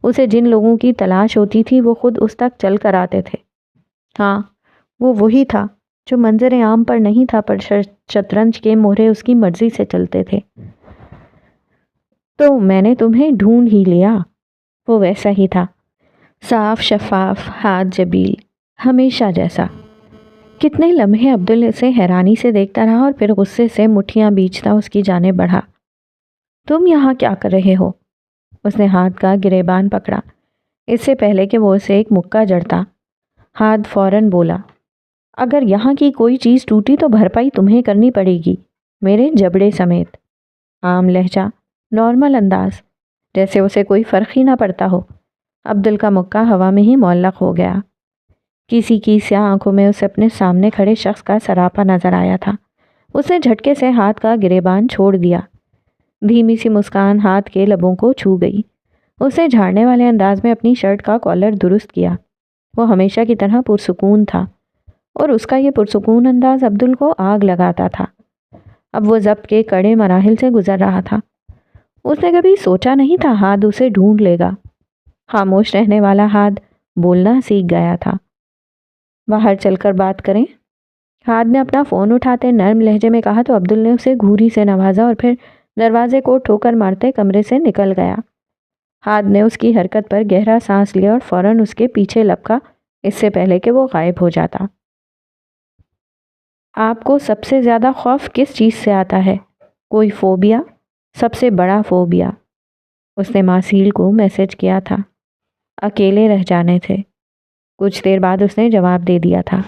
اسے جن لوگوں کی تلاش ہوتی تھی وہ خود اس تک چل کر آتے تھے۔ ہاں، وہ وہی تھا جو منظر عام پر نہیں تھا، پر شطرنج کے مہرے اس کی مرضی سے چلتے تھے۔ تو میں نے تمہیں ڈھونڈ ہی لیا، وہ ویسا ہی تھا، صاف شفاف، ہاتھ جبیل، ہمیشہ جیسا۔ کتنے لمحے عبدل اسے حیرانی سے دیکھتا رہا اور پھر غصے سے مٹھیاں بیچتا اس کی جانب بڑھا۔ تم یہاں کیا کر رہے ہو؟ اس نے ہاتھ کا گریبان پکڑا، اس سے پہلے کہ وہ اسے ایک مکہ جڑتا۔ ہاتھ فوراً بولا، اگر یہاں کی کوئی چیز ٹوٹی تو بھرپائی تمہیں کرنی پڑے گی، میرے جبڑے سمیت۔ عام لہجہ، نارمل انداز، جیسے اسے کوئی فرق ہی نہ پڑتا ہو۔ عبدل کا مکہ ہوا میں ہی معلق ہو گیا۔ کسی کی سیاہ آنکھوں میں اسے اپنے سامنے کھڑے شخص کا سراپا نظر آیا تھا۔ اس نے جھٹکے سے ہاتھ کا گریبان چھوڑ دیا۔ دھیمی سی مسکان ہاتھ کے لبوں کو چھو گئی۔ اس نے جھاڑنے والے انداز میں اپنی شرٹ کا کالر درست کیا۔ وہ ہمیشہ کی طرح پرسکون تھا، اور اس کا یہ پرسکون انداز عبدل کو آگ لگاتا تھا۔ اب وہ ضبط کے کڑے مراحل سے گزر رہا تھا۔ اس نے کبھی سوچا نہیں تھا ہاتھ اسے ڈھونڈ لے گا۔ خاموش رہنے والا ہاتھ بولنا سیکھ گیا تھا۔ باہر چل کر بات کریں؟ ہاتھ نے اپنا فون اٹھاتے نرم لہجے میں کہا تو عبدل نے اسے گھوری سے نوازا اور پھر دروازے کو ٹھوکر مارتے کمرے سے نکل گیا۔ ہاتھ نے اس کی حرکت پر گہرا سانس لیا اور فوراً اس کے پیچھے لپکا، اس سے پہلے کہ وہ غائب ہو جاتا۔ آپ کو سب سے زیادہ خوف کس چیز سے آتا ہے؟ کوئی فوبیا؟ سب سے بڑا فوبیا؟ اس نے ماسیل کو میسج کیا تھا، اکیلے رہ جانے تھے۔ کچھ دیر بعد اس نے جواب دے دیا تھا،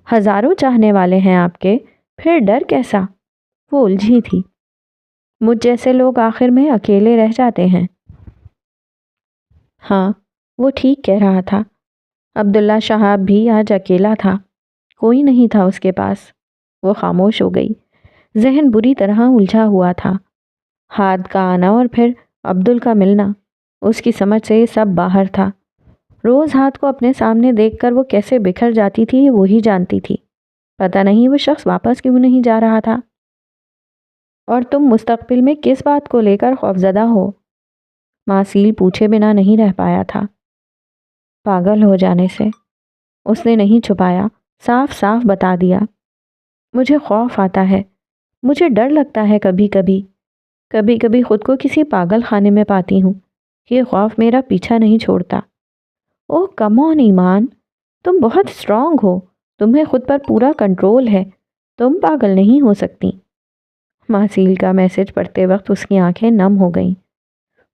ہزاروں چاہنے والے ہیں آپ کے، پھر ڈر کیسا؟ وہ الجھی تھی۔ مجھ جیسے لوگ آخر میں اکیلے رہ جاتے ہیں۔ ہاں، وہ ٹھیک کہہ رہا تھا۔ عبداللہ شہاب بھی آج اکیلا تھا، کوئی نہیں تھا اس کے پاس۔ وہ خاموش ہو گئی، ذہن بری طرح الجھا ہوا تھا۔ ہاتھ کا آنا اور پھر عبدل کا ملنا، اس کی سمجھ سے یہ سب باہر تھا۔ روز ہاتھ کو اپنے سامنے دیکھ کر وہ کیسے بکھر جاتی تھی وہی جانتی تھی۔ پتہ نہیں وہ شخص واپس کیوں نہیں جا رہا تھا۔ اور تم مستقبل میں کس بات کو لے کر خوفزدہ ہو؟ ماسیل پوچھے بنا نہیں رہ پایا تھا۔ پاگل ہو جانے سے، اس نے نہیں چھپایا، صاف صاف بتا دیا۔ مجھے خوف آتا ہے، مجھے ڈر لگتا ہے، کبھی کبھی کبھی کبھی خود کو کسی پاگل خانے میں پاتی ہوں۔ یہ خوف میرا پیچھا نہیں چھوڑتا۔ اوہ کم آن ایمان، تم بہت اسٹرانگ ہو، تمہیں خود پر پورا کنٹرول ہے، تم پاگل نہیں ہو سکتی۔ ماسیل کا میسج پڑھتے وقت اس کی آنکھیں نم ہو گئیں۔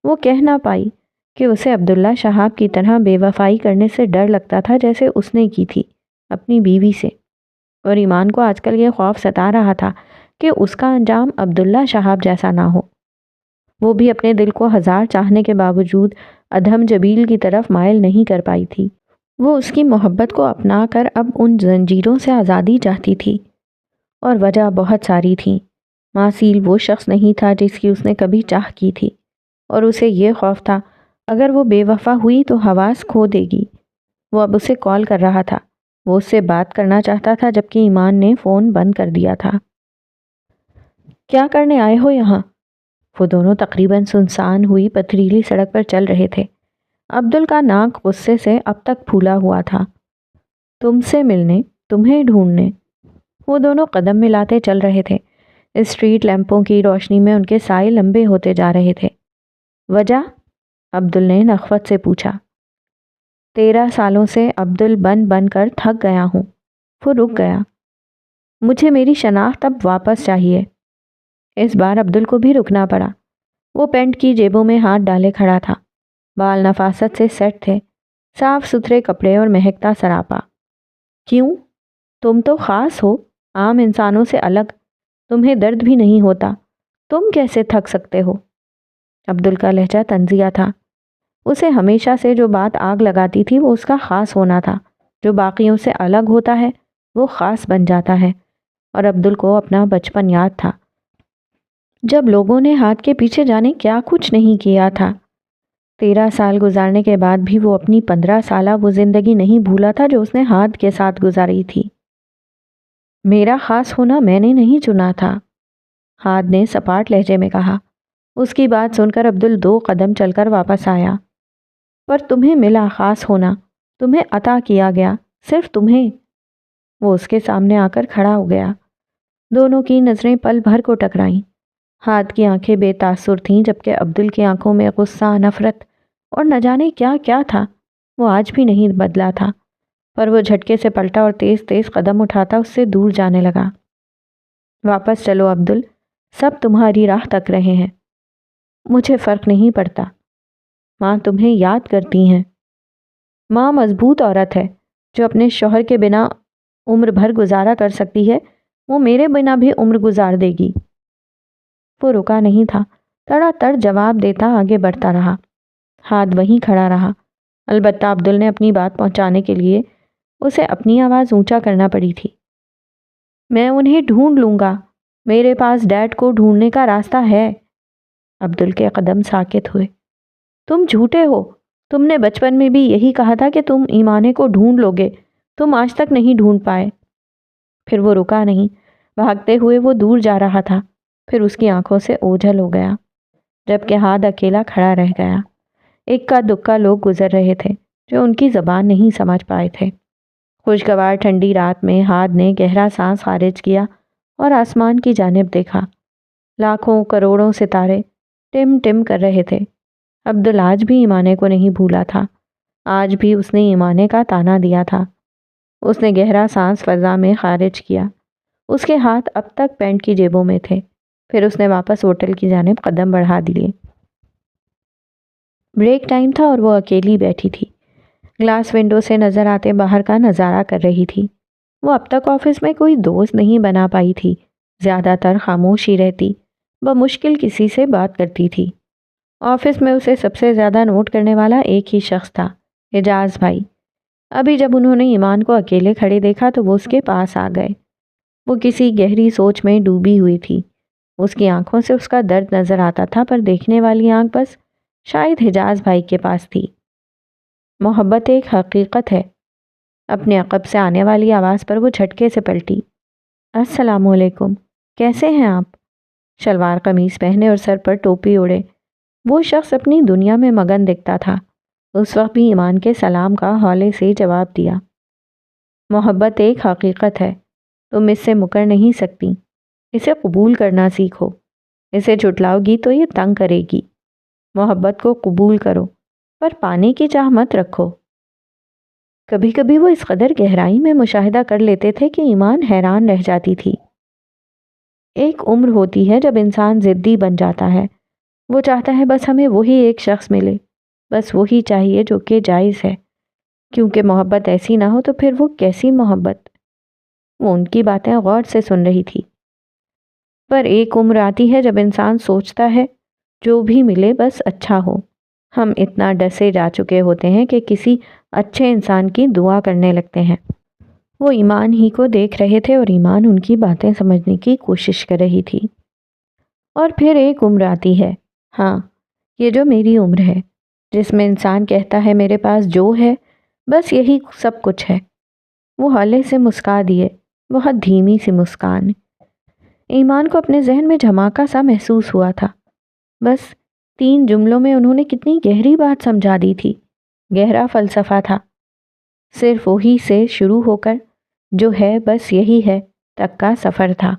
وہ کہہ نہ پائی کہ اسے عبداللہ شہاب کی طرح بے وفائی کرنے سے ڈر لگتا تھا جیسے اس نے کی تھی اپنی بیوی سے، اور ایمان کو آج کل یہ خوف ستا رہا تھا کہ اس کا انجام عبداللہ شہاب جیسا نہ ہو۔ وہ بھی اپنے دل کو ہزار چاہنے کے باوجود ادھم جبیل کی طرف مائل نہیں کر پائی تھی۔ وہ اس کی محبت کو اپنا کر اب ان زنجیروں سے آزادی چاہتی تھی، اور وجہ بہت ساری تھی۔ ماسیل وہ شخص نہیں تھا جس کی اس نے کبھی چاہ کی تھی، اور اسے یہ خوف تھا اگر وہ بے وفا ہوئی تو حواس کھو دے گی۔ وہ اب اسے کال کر رہا تھا، وہ اس سے بات کرنا چاہتا تھا جبکہ ایمان نے فون بند کر دیا تھا۔ کیا کرنے آئے ہو یہاں؟ وہ دونوں تقریباً سنسان ہوئی پتھریلی سڑک پر چل رہے تھے۔ عبدل کا ناک غصے سے اب تک پھولا ہوا تھا۔ تم سے ملنے، تمہیں ڈھونڈنے۔ وہ دونوں قدم ملاتے چل رہے تھے۔ اسٹریٹ لیمپوں کی روشنی میں ان کے سائے لمبے ہوتے جا رہے تھے۔ وجہ؟ عبدل نے نخوت سے پوچھا۔ 13 سالوں سے عبدل بن بن کر تھک گیا ہوں۔ وہ رک گیا۔ مجھے میری شناخت اب واپس چاہیے۔ اس بار عبدل کو بھی رکنا پڑا۔ وہ پینٹ کی جیبوں میں ہاتھ ڈالے کھڑا تھا۔ بال نفاست سے سیٹ تھے، صاف ستھرے کپڑے اور مہکتا سراپا۔ کیوں؟ تم تو خاص ہو، عام انسانوں سے الگ، تمہیں درد بھی نہیں ہوتا، تم کیسے تھک سکتے ہو؟ عبدل کا لہجہ طنزیہ تھا۔ اسے ہمیشہ سے جو بات آگ لگاتی تھی وہ اس کا خاص ہونا تھا۔ جو باقیوں سے الگ ہوتا ہے وہ خاص بن جاتا ہے، اور عبدل کو اپنا بچپن یاد تھا، جب لوگوں نے ہاتھ کے پیچھے جانے کیا کچھ نہیں کیا تھا۔ 13 سال گزارنے کے بعد بھی وہ اپنی 15 سالہ وہ زندگی نہیں بھولا تھا جو اس نے ہاتھ کے ساتھ گزاری تھی۔ میرا خاص ہونا میں نے نہیں چنا تھا، ہاتھ نے سپاٹ لہجے میں کہا۔ اس کی بات سن کر عبدل 2 قدم چل کر واپس آیا۔ پر تمہیں ملا خاص ہونا، تمہیں عطا کیا گیا، صرف تمہیں۔ وہ اس کے سامنے آ کر کھڑا ہو گیا۔ دونوں کی نظریں پل بھر کو ٹکرائیں۔ ہاتھ کی آنکھیں بے تاثر تھیں، جبکہ عبدل کی آنکھوں میں غصہ، نفرت اور نہ جانے کیا کیا تھا۔ وہ آج بھی نہیں بدلا تھا، پر وہ جھٹکے سے پلٹا اور تیز تیز قدم اٹھاتا اس سے دور جانے لگا۔ واپس چلو عبدل، سب تمہاری راہ تک رہے ہیں۔ مجھے فرق نہیں پڑتا، ماں تمہیں یاد کرتی ہیں۔ ماں مضبوط عورت ہے جو اپنے شوہر کے بنا عمر بھر گزارا کر سکتی ہے، وہ میرے بنا بھی عمر گزار دے گی۔ وہ رکا نہیں تھا، تڑا تڑ جواب دیتا آگے بڑھتا رہا۔ ہاتھ وہیں کھڑا رہا، البتہ عبدل نے اپنی بات پہنچانے کے لیے اسے اپنی آواز اونچا کرنا پڑی تھی۔ میں انہیں ڈھونڈ لوں گا، میرے پاس ڈیڈ کو ڈھونڈنے کا راستہ ہے۔ عبدل کے قدم ساکت ہوئے۔ تم جھوٹے ہو، تم نے بچپن میں بھی یہی کہا تھا کہ تم ایمانے کو ڈھونڈ لو گے، تم آج تک نہیں ڈھونڈ پائے۔ پھر وہ رکا نہیں، بھاگتے ہوئے وہ دور جا رہا تھا، پھر اس کی آنکھوں سے اوجھل ہو گیا، جبکہ ہاتھ اکیلا کھڑا رہ گیا۔ اکا دکا لوگ گزر رہے تھے جو ان کی زبان نہیں سمجھ پائے تھے۔ خوشگوار ٹھنڈی رات میں ہاتھ نے گہرا سانس خارج کیا اور آسمان کی جانب دیکھا۔ لاکھوں کروڑوں ستارے ٹم ٹم کر رہے تھے۔ عبدل آج بھی ایمانے کو نہیں بھولا تھا، آج بھی اس نے ایمانے کا تانا دیا تھا۔ اس نے گہرا سانس فضا میں خارج کیا۔ اس کے ہاتھ اب تک پینٹ کی جیبوں میں تھے۔ پھر اس نے واپس ہوٹل کی جانب قدم بڑھا دیے۔ بریک ٹائم تھا اور وہ اکیلی بیٹھی تھی، گلاس ونڈو سے نظر آتے باہر کا نظارہ کر رہی تھی۔ وہ اب تک آفس میں کوئی دوست نہیں بنا پائی تھی، زیادہ تر خاموش ہی رہتی، بمشکل کسی سے بات کرتی تھی۔ آفس میں اسے سب سے زیادہ نوٹ کرنے والا ایک ہی شخص تھا، اعجاز بھائی۔ ابھی جب انہوں نے ایمان کو اکیلے کھڑے دیکھا تو وہ اس کے پاس آ گئے۔ وہ کسی گہری سوچ میں ڈوبی ہوئی تھی۔ اس کی آنکھوں سے اس کا درد نظر آتا تھا، پر دیکھنے والی آنکھ بس شاید اعجاز بھائی کے پاس تھی۔ محبت ایک حقیقت ہے۔ اپنے عقب سے آنے والی آواز پر وہ جھٹکے سے پلٹی۔ السلام علیکم، کیسے ہیں آپ؟ شلوار قمیص پہنے اور سر پر ٹوپی اوڑے وہ شخص اپنی دنیا میں مگن دکھتا تھا۔ اس وقت بھی ایمان کے سلام کا ہولے سے جواب دیا۔ محبت ایک حقیقت ہے، تم اس سے مکر نہیں سکتی، اسے قبول کرنا سیکھو۔ اسے جھٹلاؤ گی تو یہ تنگ کرے گی۔ محبت کو قبول کرو، پر پانے کی چاہ مت رکھو۔ کبھی کبھی وہ اس قدر گہرائی میں مشاہدہ کر لیتے تھے کہ ایمان حیران رہ جاتی تھی۔ ایک عمر ہوتی ہے جب انسان ضدی بن جاتا ہے، وہ چاہتا ہے بس ہمیں وہی ایک شخص ملے، بس وہی چاہیے جو کہ جائز ہے، کیونکہ محبت ایسی نہ ہو تو پھر وہ کیسی محبت؟ وہ ان کی باتیں غور سے سن رہی تھی۔ پر ایک عمر آتی ہے جب انسان سوچتا ہے جو بھی ملے بس اچھا ہو۔ ہم اتنا ڈسے جا چکے ہوتے ہیں کہ کسی اچھے انسان کی دعا کرنے لگتے ہیں۔ وہ ایمان ہی کو دیکھ رہے تھے اور ایمان ان کی باتیں سمجھنے کی کوشش کر رہی تھی۔ اور پھر ایک عمر آتی ہے، ہاں یہ جو میری عمر ہے، جس میں انسان کہتا ہے میرے پاس جو ہے بس یہی سب کچھ ہے۔ وہ ہولے سے مسکا دیے، بہت دھیمی سی مسکان۔ ایمان کو اپنے ذہن میں دھماکہ سا محسوس ہوا تھا۔ بس 3 جملوں میں انہوں نے کتنی گہری بات سمجھا دی تھی، گہرا فلسفہ تھا۔ صرف وہی سے شروع ہو کر جو ہے بس یہی ہے تک کا سفر تھا۔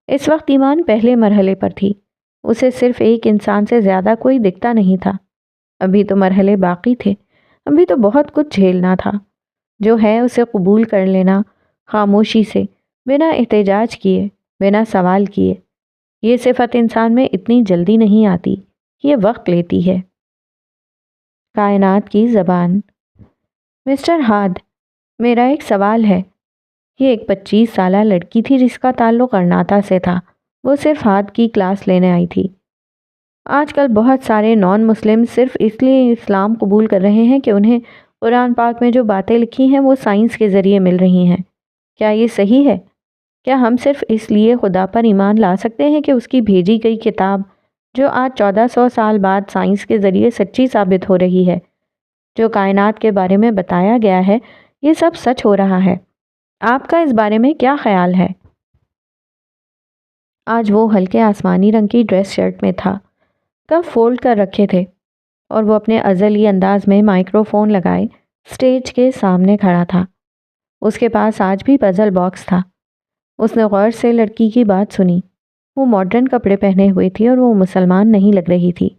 اس وقت ایمان پہلے مرحلے پر تھی، اسے صرف ایک انسان سے زیادہ کوئی دکھتا نہیں تھا۔ ابھی تو مرحلے باقی تھے، ابھی تو بہت کچھ جھیلنا تھا۔ جو ہے اسے قبول کر لینا، خاموشی سے، بنا احتجاج کیے، بنا سوال کیے۔ یہ صفت انسان میں اتنی جلدی نہیں آتی، یہ وقت لیتی ہے۔ کائنات کی زبان۔ مسٹر ہادھ، میرا ایک سوال ہے۔ یہ ایک 25 سالہ لڑکی تھی جس کا تعلق کرناٹک سے تھا۔ وہ صرف ہادھ کی کلاس لینے آئی تھی۔ آج کل بہت سارے نان مسلم صرف اس لیے اسلام قبول کر رہے ہیں کہ انہیں قرآن پاک میں جو باتیں لکھی ہیں وہ سائنس کے ذریعے مل رہی ہیں۔ کیا یہ صحیح ہے؟ کیا ہم صرف اس لیے خدا پر ایمان لا سکتے ہیں کہ اس کی بھیجی گئی کتاب، جو آج 1400 سال بعد سائنس کے ذریعے سچی ثابت ہو رہی ہے، جو کائنات کے بارے میں بتایا گیا ہے، یہ سب سچ ہو رہا ہے؟ آپ کا اس بارے میں کیا خیال ہے؟ آج وہ ہلکے آسمانی رنگ کی ڈریس شرٹ میں تھا، کف فولڈ کر رکھے تھے، اور وہ اپنے ازلی انداز میں مائکرو فون لگائے اسٹیج کے سامنے کھڑا تھا۔ اس کے پاس آج بھی پزل باکس تھا۔ اس نے غور سے لڑکی کی بات سنی۔ وہ ماڈرن کپڑے پہنے ہوئے تھی اور وہ مسلمان نہیں لگ رہی تھی۔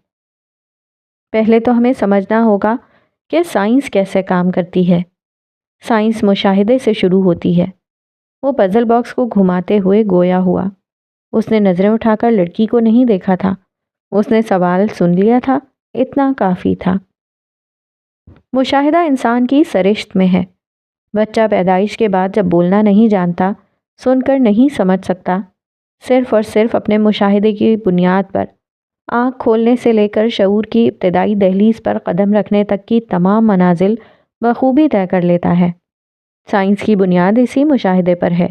پہلے تو ہمیں سمجھنا ہوگا کہ سائنس کیسے کام کرتی ہے۔ سائنس مشاہدے سے شروع ہوتی ہے۔ وہ پزل باکس کو گھماتے ہوئے گویا ہوا۔ اس نے نظریں اٹھا کر لڑکی کو نہیں دیکھا تھا۔ اس نے سوال سن لیا تھا، اتنا کافی تھا۔ مشاہدہ انسان کی سرشت میں ہے۔ بچہ پیدائش کے بعد جب بولنا نہیں جانتا، سن کر نہیں سمجھ سکتا، صرف اور صرف اپنے مشاہدے کی بنیاد پر آنکھ کھولنے سے لے کر شعور کی ابتدائی دہلیز پر قدم رکھنے تک کی تمام منازل بخوبی طے کر لیتا ہے۔ سائنس کی بنیاد اسی مشاہدے پر ہے۔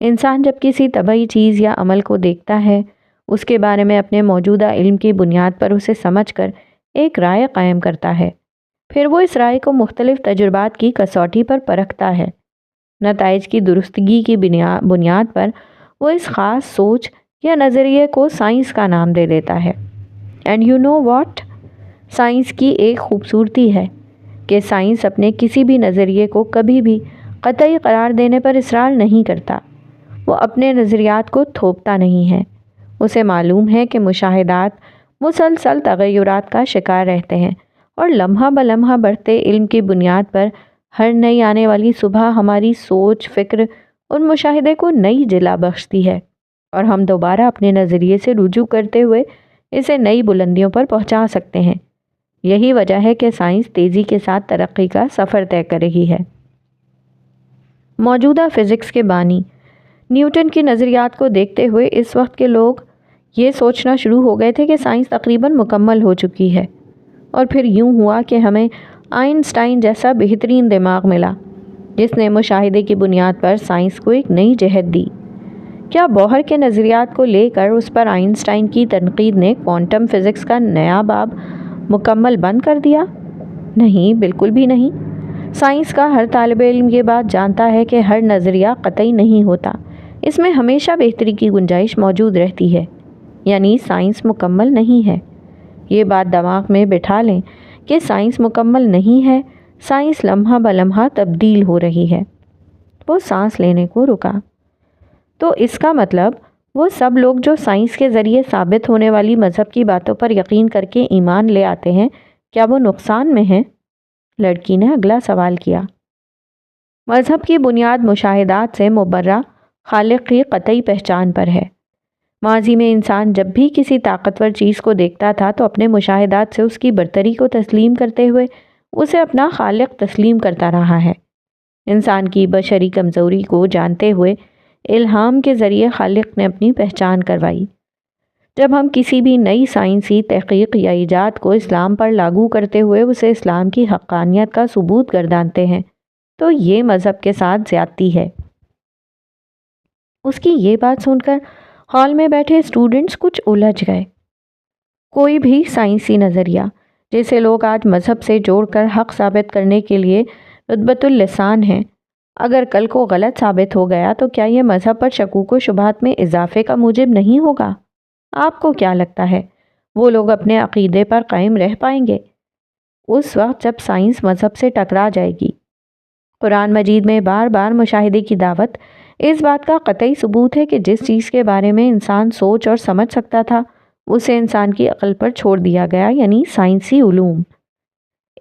انسان جب کسی طبعی چیز یا عمل کو دیکھتا ہے، اس کے بارے میں اپنے موجودہ علم کی بنیاد پر اسے سمجھ کر ایک رائے قائم کرتا ہے۔ پھر وہ اس رائے کو مختلف تجربات کی کسوٹی پر پرکھتا ہے۔ نتائج کی درستگی کی بنیاد پر وہ اس خاص سوچ یا نظریے کو سائنس کا نام دے دیتا ہے۔ And you know what? Science کی ایک خوبصورتی ہے کہ سائنس اپنے کسی بھی نظریے کو کبھی بھی قطعی قرار دینے پر اصرار نہیں کرتا۔ وہ اپنے نظریات کو تھوپتا نہیں ہے۔ اسے معلوم ہے کہ مشاہدات مسلسل تغیرات کا شکار رہتے ہیں، اور لمحہ بلمحہ بڑھتے علم کی بنیاد پر ہر نئی آنے والی صبح ہماری سوچ فکر ان مشاہدے کو نئی جلا بخشتی ہے، اور ہم دوبارہ اپنے نظریے سے رجوع کرتے ہوئے اسے نئی بلندیوں پر پہنچا سکتے ہیں۔ یہی وجہ ہے کہ سائنس تیزی کے ساتھ ترقی کا سفر طے کر رہی ہے۔ موجودہ فزکس کے بانی نیوٹن کی نظریات کو دیکھتے ہوئے اس وقت کے لوگ یہ سوچنا شروع ہو گئے تھے کہ سائنس تقریباً مکمل ہو چکی ہے، اور پھر یوں ہوا کہ ہمیں آئنسٹائن جیسا بہترین دماغ ملا جس نے مشاہدے کی بنیاد پر سائنس کو ایک نئی جہت دی۔ کیا بوہر کے نظریات کو لے کر اس پر آئنسٹائن کی تنقید نے کوانٹم فزکس کا نیا باب مکمل بند کر دیا؟ نہیں، بالکل بھی نہیں۔ سائنس کا ہر طالب علم یہ بات جانتا ہے کہ ہر نظریہ قطعی نہیں ہوتا، اس میں ہمیشہ بہتری کی گنجائش موجود رہتی ہے، یعنی سائنس مکمل نہیں ہے۔ یہ بات دماغ میں بٹھا لیں کہ سائنس مکمل نہیں ہے، سائنس لمحہ بلمحہ تبدیل ہو رہی ہے۔ وہ سانس لینے کو رکا۔ تو اس کا مطلب وہ سب لوگ جو سائنس کے ذریعے ثابت ہونے والی مذہب کی باتوں پر یقین کر کے ایمان لے آتے ہیں، کیا وہ نقصان میں ہیں؟ لڑکی نے اگلا سوال کیا۔ مذہب کی بنیاد مشاہدات سے مبرہ خالق کی قطعی پہچان پر ہے۔ ماضی میں انسان جب بھی کسی طاقتور چیز کو دیکھتا تھا تو اپنے مشاہدات سے اس کی برتری کو تسلیم کرتے ہوئے اسے اپنا خالق تسلیم کرتا رہا ہے۔ انسان کی بشری کمزوری کو جانتے ہوئے الہام کے ذریعے خالق نے اپنی پہچان کروائی۔ جب ہم کسی بھی نئی سائنسی تحقیق یا ایجاد کو اسلام پر لاگو کرتے ہوئے اسے اسلام کی حقانیت کا ثبوت گردانتے ہیں تو یہ مذہب کے ساتھ زیادتی ہے۔ اس کی یہ بات سن کر ہال میں بیٹھے اسٹوڈنٹس کچھ الجھ گئے۔ کوئی بھی سائنسی نظریہ جسے لوگ آج مذہب سے جوڑ کر حق ثابت کرنے کے لیے رتبۃ اللسان ہیں، اگر کل کو غلط ثابت ہو گیا تو کیا یہ مذہب پر شکوک و شبہات میں اضافے کا موجب نہیں ہوگا؟ آپ کو کیا لگتا ہے وہ لوگ اپنے عقیدے پر قائم رہ پائیں گے اس وقت جب سائنس مذہب سے ٹکرا جائے گی؟ قرآن مجید میں بار بار مشاہدے کی دعوت اس بات کا قطعی ثبوت ہے کہ جس چیز کے بارے میں انسان سوچ اور سمجھ سکتا تھا اسے انسان کی عقل پر چھوڑ دیا گیا، یعنی سائنسی علوم۔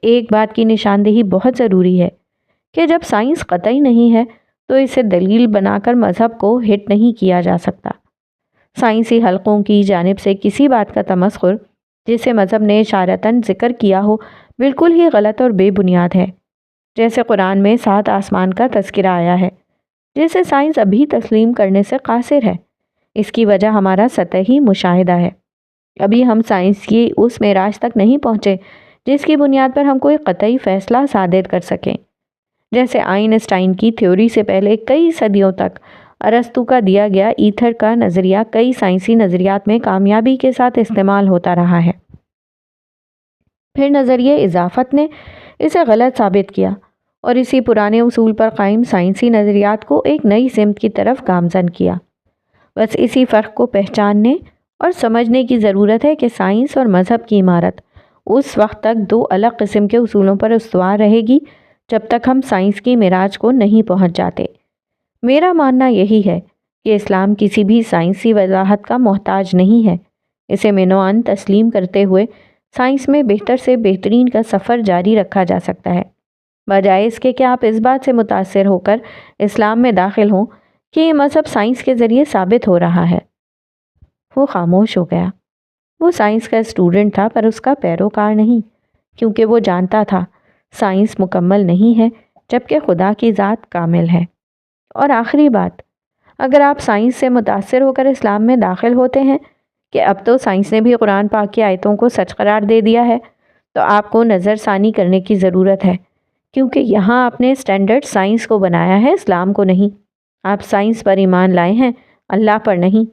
ایک بات کی نشاندہی بہت ضروری ہے کہ جب سائنس قطعی نہیں ہے تو اسے دلیل بنا کر مذہب کو ہٹ نہیں کیا جا سکتا۔ سائنسی حلقوں کی جانب سے کسی بات کا تمسخر جسے مذہب نے اشارتاً ذکر کیا ہو بالکل ہی غلط اور بے بنیاد ہے۔ جیسے قرآن میں 7 آسمان کا تذکرہ آیا ہے جسے سائنس ابھی تسلیم کرنے سے قاصر ہے۔ اس کی وجہ ہمارا سطحی مشاہدہ ہے۔ ابھی ہم سائنس کی اس معراج تک نہیں پہنچے جس کی بنیاد پر ہم کوئی قطعی فیصلہ صادر کر سکیں۔ جیسے آئنسٹائن کی تھیوری سے پہلے کئی صدیوں تک ارسطو کا دیا گیا ایتھر کا نظریہ کئی سائنسی نظریات میں کامیابی کے ساتھ استعمال ہوتا رہا ہے۔ پھر نظریہ اضافت نے اسے غلط ثابت کیا اور اسی پرانے اصول پر قائم سائنسی نظریات کو ایک نئی سمت کی طرف گامزن کیا۔ بس اسی فرق کو پہچاننے اور سمجھنے کی ضرورت ہے کہ سائنس اور مذہب کی عمارت اس وقت تک دو الگ قسم کے اصولوں پر استوار رہے گی جب تک ہم سائنس کی معراج کو نہیں پہنچ جاتے۔ میرا ماننا یہی ہے کہ اسلام کسی بھی سائنسی وضاحت کا محتاج نہیں ہے۔ اسے منوعاً تسلیم کرتے ہوئے سائنس میں بہتر سے بہترین کا سفر جاری رکھا جا سکتا ہے، بجائے اس کے کہ آپ اس بات سے متاثر ہو کر اسلام میں داخل ہوں کہ یہ مذہب سائنس کے ذریعے ثابت ہو رہا ہے۔ وہ خاموش ہو گیا۔ وہ سائنس کا اسٹوڈنٹ تھا پر اس کا پیروکار نہیں، کیونکہ وہ جانتا تھا سائنس مکمل نہیں ہے جبکہ خدا کی ذات کامل ہے۔ اور آخری بات، اگر آپ سائنس سے متاثر ہو کر اسلام میں داخل ہوتے ہیں کہ اب تو سائنس نے بھی قرآن پاک کی آیتوں کو سچ قرار دے دیا ہے، تو آپ کو نظر ثانی کرنے کی ضرورت ہے، کیونکہ یہاں آپ نے اسٹینڈرڈ سائنس کو بنایا ہے، اسلام کو نہیں۔ آپ سائنس پر ایمان لائے ہیں، اللہ پر نہیں۔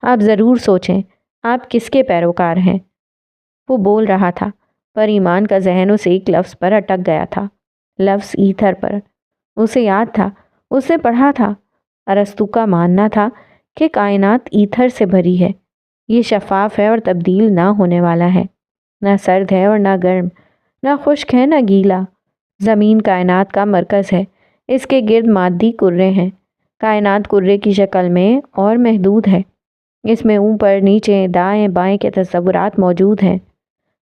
آپ ضرور سوچیں آپ کس کے پیروکار ہیں۔ وہ بول رہا تھا پر ایمان کا ذہن اسے ایک لفظ پر اٹک گیا تھا، لفظ ایتھر پر۔ اسے یاد تھا، اس نے پڑھا تھا، ارسطو کا ماننا تھا کہ کائنات ایتھر سے بھری ہے۔ یہ شفاف ہے اور تبدیل نہ ہونے والا ہے، نہ سرد ہے اور نہ گرم، نہ خشک ہے نہ گیلا۔ زمین کائنات کا مرکز ہے، اس کے گرد مادی کرے ہیں۔ کائنات کرے کی شکل میں اور محدود ہے، اس میں اوپر نیچے دائیں بائیں کے تصورات موجود ہیں۔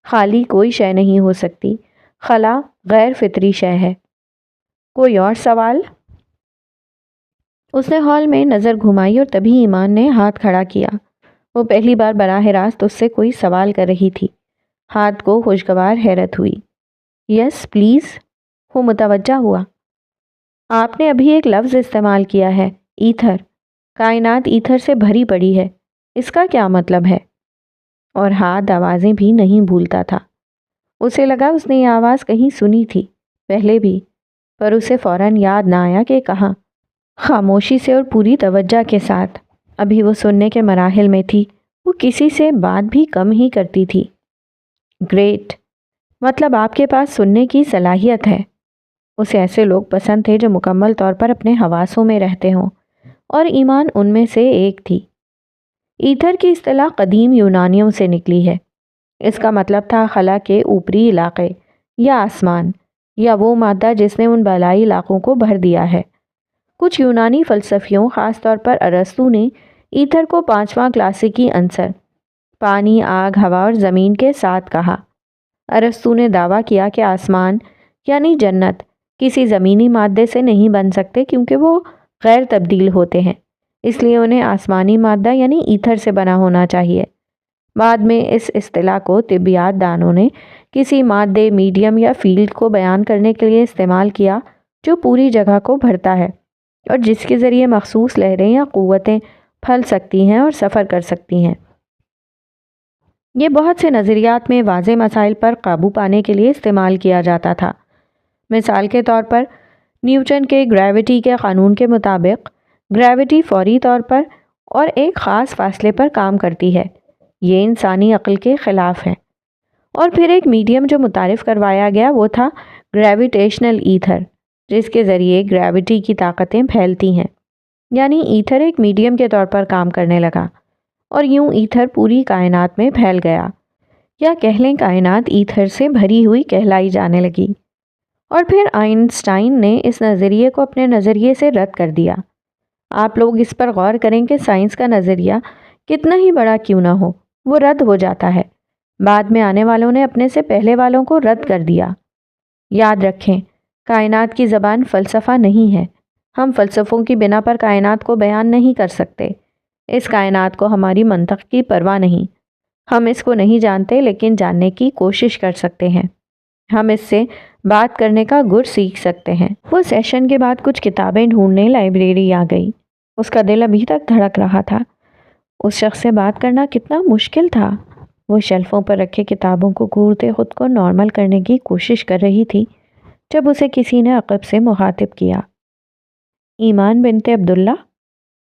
خالی کوئی شے نہیں ہو سکتی، خلا غیر فطری شے ہے۔ کوئی اور سوال؟ اس نے ہال میں نظر گھمائی اور تبھی ایمان نے ہاتھ کھڑا کیا۔ وہ پہلی بار براہ راست اس سے کوئی سوال کر رہی تھی۔ ہاتھ کو خوشگوار حیرت ہوئی۔ یس پلیز، وہ متوجہ ہوا۔ آپ نے ابھی ایک لفظ استعمال کیا ہے، ایتھر۔ کائنات ایتھر سے بھری پڑی ہے، اس کا کیا مطلب ہے؟ اور ہاتھ آوازیں بھی نہیں بھولتا تھا۔ اسے لگا اس نے یہ آواز کہیں سنی تھی پہلے بھی، پر اسے فوراً یاد نہ آیا کہ کہاں۔ خاموشی سے اور پوری توجہ کے ساتھ، ابھی وہ سننے کے مراحل میں تھی، وہ کسی سے بات بھی کم ہی کرتی تھی۔ گریٹ، مطلب آپ کے پاس سننے کی صلاحیت ہے۔ اسے ایسے لوگ پسند تھے جو مکمل طور پر اپنے حواسوں میں رہتے ہوں، اور ایمان ان میں سے ایک تھی۔ ایتھر کی اصطلاح قدیم یونانیوں سے نکلی ہے۔ اس کا مطلب تھا خلا کے اوپری علاقے یا آسمان، یا وہ مادہ جس نے ان بالائی علاقوں کو بھر دیا ہے۔ کچھ یونانی فلسفیوں، خاص طور پر ارسطو نے ایتھر کو پانچواں کلاسیکی عنصر پانی، آگ، ہوا اور زمین کے ساتھ کہا۔ ارسطو نے دعویٰ کیا کہ آسمان یعنی جنت کسی زمینی مادے سے نہیں بن سکتے کیونکہ وہ غیر تبدیل ہوتے ہیں، اس لیے انہیں آسمانی مادہ یعنی ایتھر سے بنا ہونا چاہیے۔ بعد میں اس اصطلاح کو طبیعیات دانوں نے کسی مادے، میڈیم یا فیلڈ کو بیان کرنے کے لیے استعمال کیا جو پوری جگہ کو بھرتا ہے اور جس کے ذریعے مخصوص لہریں یا قوتیں پھل سکتی ہیں اور سفر کر سکتی ہیں۔ یہ بہت سے نظریات میں واضح مسائل پر قابو پانے کے لیے استعمال کیا جاتا تھا۔ مثال کے طور پر نیوٹن کے گریوٹی کے قانون کے مطابق گریوٹی فوری طور پر اور ایک خاص فاصلے پر کام کرتی ہے، یہ انسانی عقل کے خلاف ہے۔ اور پھر ایک میڈیم جو متعارف کروایا گیا وہ تھا گریویٹیشنل ایتھر، جس کے ذریعے گریوٹی کی طاقتیں پھیلتی ہیں، یعنی ایتھر ایک میڈیم کے طور پر کام کرنے لگا، اور یوں ایتھر پوری کائنات میں پھیل گیا، یا کہہ لیں کائنات ایتھر سے بھری ہوئی کہلائی جانے لگی۔ اور پھر آئنسٹائن نے اس نظریے کو اپنے نظریے سے رد کر دیا۔ آپ لوگ اس پر غور کریں کہ سائنس کا نظریہ کتنا ہی بڑا کیوں نہ ہو، وہ رد ہو جاتا ہے۔ بعد میں آنے والوں نے اپنے سے پہلے والوں کو رد کر دیا۔ یاد رکھیں، کائنات کی زبان فلسفہ نہیں ہے۔ ہم فلسفوں کی بنا پر کائنات کو بیان نہیں کر سکتے۔ اس کائنات کو ہماری منطق کی پرواہ نہیں۔ ہم اس کو نہیں جانتے لیکن جاننے کی کوشش کر سکتے ہیں۔ ہم اس سے بات کرنے کا گر سیکھ سکتے ہیں۔ وہ سیشن کے بعد کچھ کتابیں ڈھونڈنے لائبریری آ گئی۔ اس کا دل ابھی تک دھڑک رہا تھا۔ اس شخص سے بات کرنا کتنا مشکل تھا۔ وہ شیلفوں پر رکھے کتابوں کو گھورتے خود کو نارمل کرنے کی کوشش کر رہی تھی جب اسے کسی نے عقب سے مخاطب کیا۔ ایمان بنت عبداللہ؟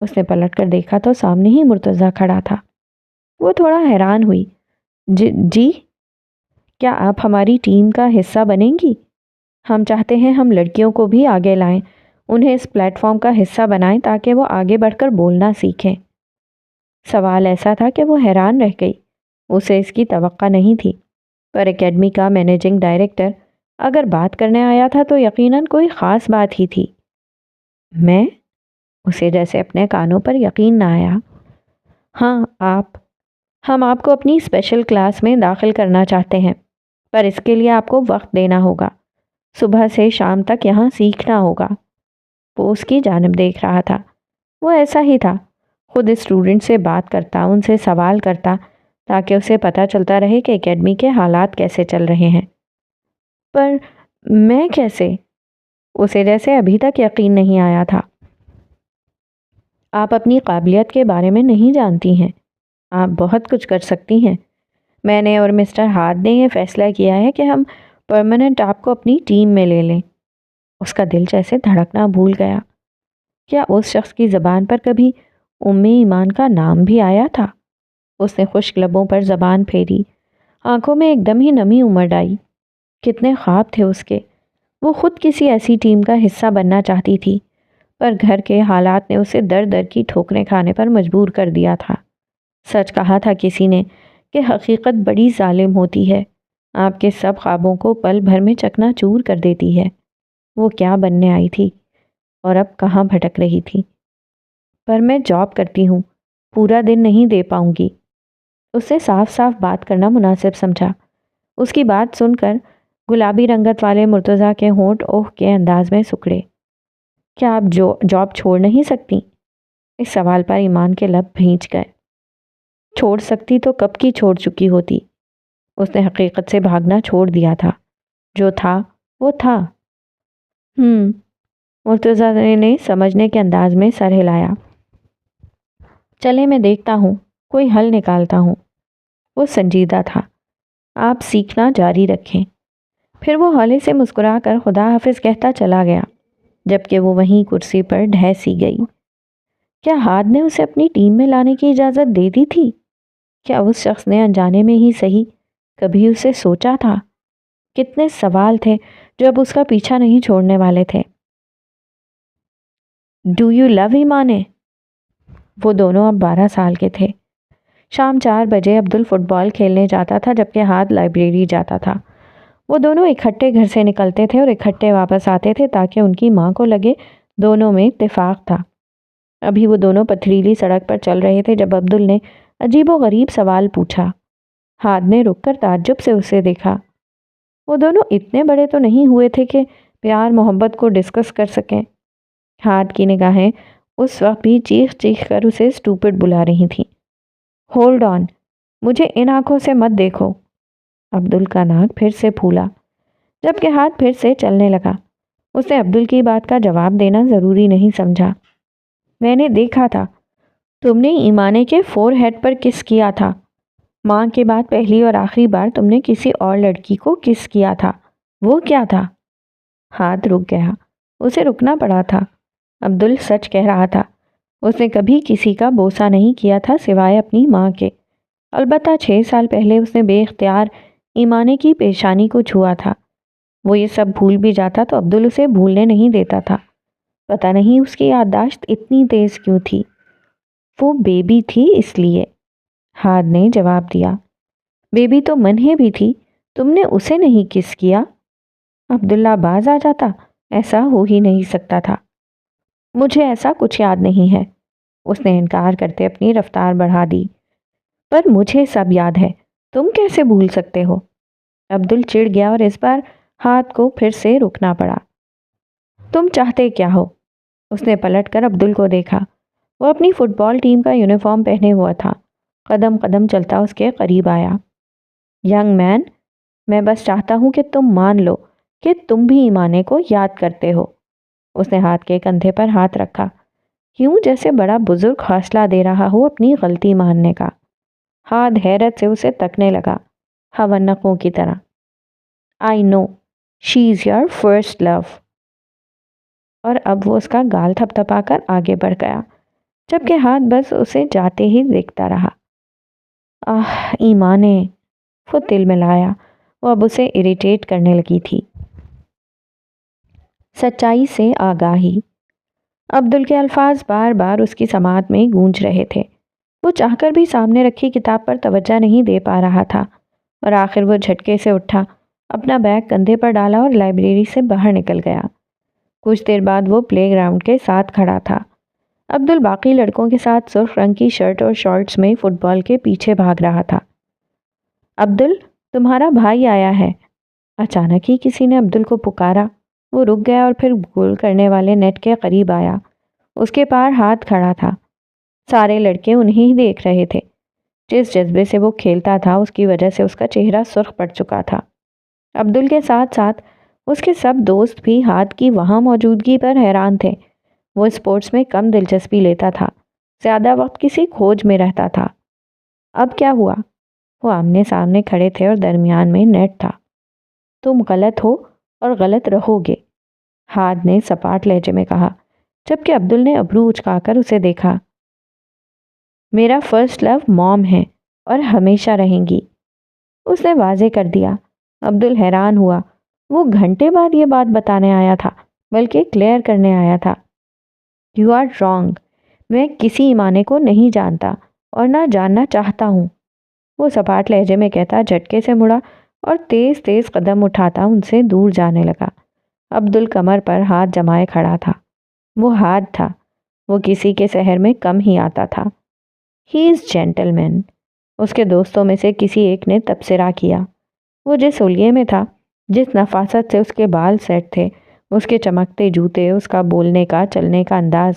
اس نے پلٹ کر دیکھا تو سامنے ہی مرتضیٰ کھڑا تھا۔ وہ تھوڑا حیران ہوئی۔ جی کیا آپ ہماری ٹیم کا حصہ بنیں گی؟ ہم چاہتے ہیں ہم لڑکیوں کو بھی آگے لائیں، انہیں اس پلیٹ فارم کا حصہ بنائیں تاکہ وہ آگے بڑھ کر بولنا سیکھیں۔ سوال ایسا تھا کہ وہ حیران رہ گئی، اسے اس کی توقع نہیں تھی، پر اکیڈمی کا مینیجنگ ڈائریکٹر اگر بات کرنے آیا تھا تو یقیناً کوئی خاص بات ہی تھی۔ میں؟ اسے جیسے اپنے کانوں پر یقین نہ آیا۔ ہاں آپ، ہم آپ کو اپنی اسپیشل کلاس میں داخل کرنا چاہتے ہیں، پر اس کے لیے آپ کو وقت دینا ہوگا، صبح سے شام تک یہاں سیکھنا ہوگا۔ وہ اس کی جانب دیکھ رہا تھا۔ وہ ایسا ہی تھا، خود اسٹوڈنٹ سے بات کرتا، ان سے سوال کرتا تاکہ اسے پتہ چلتا رہے کہ اکیڈمی کے حالات کیسے چل رہے ہیں۔ پر میں کیسے؟ اسے جیسے ابھی تک یقین نہیں آیا تھا۔ آپ اپنی قابلیت کے بارے میں نہیں جانتی ہیں، آپ بہت کچھ کر سکتی ہیں۔ میں نے اور مسٹر ہارد نے یہ فیصلہ کیا ہے کہ ہم پرماننٹ آپ کو اپنی ٹیم میں لے لیں۔ اس کا دل جیسے دھڑکنا بھول گیا۔ کیا اس شخص کی زبان پر کبھی ایمان کا نام بھی آیا تھا؟ اس نے خشک لبوں پر زبان پھیری، آنکھوں میں ایک دم ہی نمی امڑ آئی۔ کتنے خواب تھے اس کے، وہ خود کسی ایسی ٹیم کا حصہ بننا چاہتی تھی، پر گھر کے حالات نے اسے در در کی ٹھوکریں کھانے پر مجبور کر دیا تھا۔ سچ کہا تھا کسی نے کہ حقیقت بڑی ظالم ہوتی ہے، آپ کے سب خوابوں کو پل بھر میں چکنا چور کر دیتی ہے۔ وہ کیا بننے آئی تھی اور اب کہاں بھٹک رہی تھی؟ پر میں جاب کرتی ہوں، پورا دن نہیں دے پاؤں گی۔ اس نے صاف صاف بات کرنا مناسب سمجھا۔ اس کی بات سن کر گلابی رنگت والے مرتضیٰ کے ہونٹ اوہ کے انداز میں سکڑے۔ کیا آپ جاب چھوڑ نہیں سکتی؟ اس سوال پر ایمان کے لب بھینچ گئے۔ چھوڑ سکتی تو کب کی چھوڑ چکی ہوتی۔ اس نے حقیقت سے بھاگنا چھوڑ دیا تھا، جو تھا وہ تھا۔ مرتضیٰ نے سمجھنے کے انداز میں سر ہلایا۔ چلے میں دیکھتا ہوں، کوئی حل نکالتا ہوں۔ وہ سنجیدہ تھا۔ آپ سیکھنا جاری رکھیں۔ پھر وہ ہولے سے مسکرا کر خدا حافظ کہتا چلا گیا، جبکہ وہ وہیں کرسی پر ڈھہ سی گئی۔ کیا ہارد نے اسے اپنی ٹیم میں لانے کی اجازت دے دی تھی؟ کیا اس شخص نے انجانے میں ہی صحیح کبھی اسے سوچا تھا؟ کتنے سوال تھے جو اب اس کا پیچھا نہیں چھوڑنے والے تھے۔ ڈو یو لو ایمانے؟ وہ دونوں اب 12 سال کے تھے۔ شام 4 بجے عبدل فٹ بال کھیلنے جاتا تھا جبکہ ہارد لائبریری جاتا تھا۔ وہ دونوں اکٹھے گھر سے نکلتے تھے اور اکٹھے واپس آتے تھے تاکہ ان کی ماں کو لگے دونوں میں اتفاق تھا۔ ابھی وہ دونوں پتھریلی سڑک پر چل رہے تھے جب عبدل نے عجیب و غریب سوال پوچھا۔ ہارد نے رک کر تعجب سے اسے دیکھا۔ وہ دونوں اتنے بڑے تو نہیں ہوئے تھے کہ پیار محبت کو ڈسکس کر سکیں۔ ہارد کی نگاہیں اس وقت بھی چیخ چیخ کر اسے سٹوپڈ بلا رہی تھیں۔ ہولڈ آن، مجھے ان آنکھوں سے مت دیکھو۔ عبدل کا ناک پھر سے پھولا جبکہ ہاتھ پھر سے چلنے لگا۔ اس نے عبدل کی بات کا جواب دینا ضروری نہیں سمجھا۔ میں نے دیکھا تھا، تم نے ایمانے کے فور ہیڈ پر کس کیا تھا۔ ماں کے بعد پہلی اور آخری بار تم نے کسی اور لڑکی کو کس کیا تھا، وہ کیا تھا؟ ہاتھ رک گیا، اسے رکنا پڑا تھا۔ عبدل سچ کہہ رہا تھا، اس نے کبھی کسی کا بوسہ نہیں کیا تھا سوائے اپنی ماں کے۔ البتہ 6 سال پہلے اس نے بے اختیار ایمانے کی پیشانی کو چھوا تھا۔ وہ یہ سب بھول بھی جاتا تو عبدل اسے بھولنے نہیں دیتا تھا۔ پتہ نہیں اس کی یادداشت اتنی تیز کیوں تھی۔ وہ بیبی تھی اس لیے، ہارد نے جواب دیا۔ بیبی تو منہے بھی تھی، تم نے اسے نہیں کس کیا؟ عبداللہ باز آ جاتا، ایسا ہو ہی نہیں سکتا تھا۔ مجھے ایسا کچھ یاد نہیں ہے، اس نے انکار کرتے اپنی رفتار بڑھا دی۔ پر مجھے سب یاد ہے، تم کیسے بھول سکتے ہو؟ عبدل چڑ گیا اور اس بار ہاتھ کو پھر سے رکنا پڑا۔ تم چاہتے کیا ہو؟ اس نے پلٹ کر عبدل کو دیکھا۔ وہ اپنی فٹ بال ٹیم کا یونیفارم پہنے ہوا تھا، قدم قدم چلتا اس کے قریب آیا۔ ینگ مین، میں بس چاہتا ہوں کہ تم مان لو کہ تم بھی ایمانے کو یاد کرتے ہو۔ اس نے ہاتھ کے کندھے پر ہاتھ رکھا، یوں جیسے بڑا بزرگ حوصلہ دے رہا ہو اپنی غلطی ماننے کا۔ ہاتھ حیرت سے اسے تکنے لگا، ہونقوں کی طرح۔ آئی نو شی از یور فرسٹ لو۔ اور اب وہ اس کا گال تھپ تھپا کر آگے بڑھ گیا، جبکہ ہاتھ بس اسے جاتے ہی دیکھتا رہا۔ ایمان نے وہ دل ملایا، وہ اب اسے اریٹیٹ کرنے لگی تھی۔ سچائی سے آگاہی۔ عبدل کے الفاظ بار بار اس کی سماعت میں گونج رہے تھے۔ وہ چاہ کر بھی سامنے رکھی کتاب پر توجہ نہیں دے پا رہا تھا، اور آخر وہ جھٹکے سے اٹھا، اپنا بیگ کندھے پر ڈالا اور لائبریری سے باہر نکل گیا۔ کچھ دیر بعد وہ پلے گراؤنڈ کے ساتھ کھڑا تھا۔ عبدل باقی لڑکوں کے ساتھ سرخ رنگ کی شرٹ اور شارٹس میں فٹ بال کے پیچھے بھاگ رہا تھا۔ عبدل، تمہارا بھائی آیا ہے۔ اچانک ہی کسی نے عبدل کو پکارا۔ وہ رک گیا اور پھر گول کرنے والے نیٹ کے قریب آیا۔ اس کے پار ہاتھ کھڑا تھا۔ سارے لڑکے انہیں ہی دیکھ رہے تھے۔ جس جذبے سے وہ کھیلتا تھا اس کی وجہ سے اس کا چہرہ سرخ پڑ چکا تھا۔ عبدل کے ساتھ ساتھ اس کے سب دوست بھی ہاتھ کی وہاں موجودگی پر حیران تھے۔ وہ اسپورٹس میں کم دلچسپی لیتا تھا، زیادہ وقت کسی کھوج میں رہتا تھا۔ اب کیا ہوا؟ وہ آمنے سامنے کھڑے تھے اور درمیان میں نیٹ تھا۔ تم غلط ہو اور غلط رہو گے، ہاتھ نے سپاٹ لہجے میں کہا، جبکہ عبدل نے ابرو اچکا کر اسے دیکھا۔ میرا فرسٹ لو موم ہے اور ہمیشہ رہیں گی، اس نے واضح کر دیا۔ عبدل حیران ہوا۔ وہ گھنٹے بعد یہ بات بتانے آیا تھا، بلکہ کلیئر کرنے آیا تھا۔ یو آر رانگ، میں کسی ایمانے کو نہیں جانتا اور نہ جاننا چاہتا ہوں، وہ سپاٹ لہجے میں کہتا جھٹکے سے مڑا اور تیز تیز قدم اٹھاتا ان سے دور جانے لگا۔ عبدل کمر پر ہاتھ جمائے کھڑا تھا۔ وہ ہاتھ تھا، وہ کسی کے سحر میں کم ہی آتا تھا۔ ہی از جینٹل مین، اس کے دوستوں میں سے کسی ایک نے تبصرہ کیا۔ وہ جس حلیے میں تھا، جس نفاست سے اس کے بال سیٹ تھے، اس کے چمکتے جوتے، اس کا بولنے کا چلنے کا انداز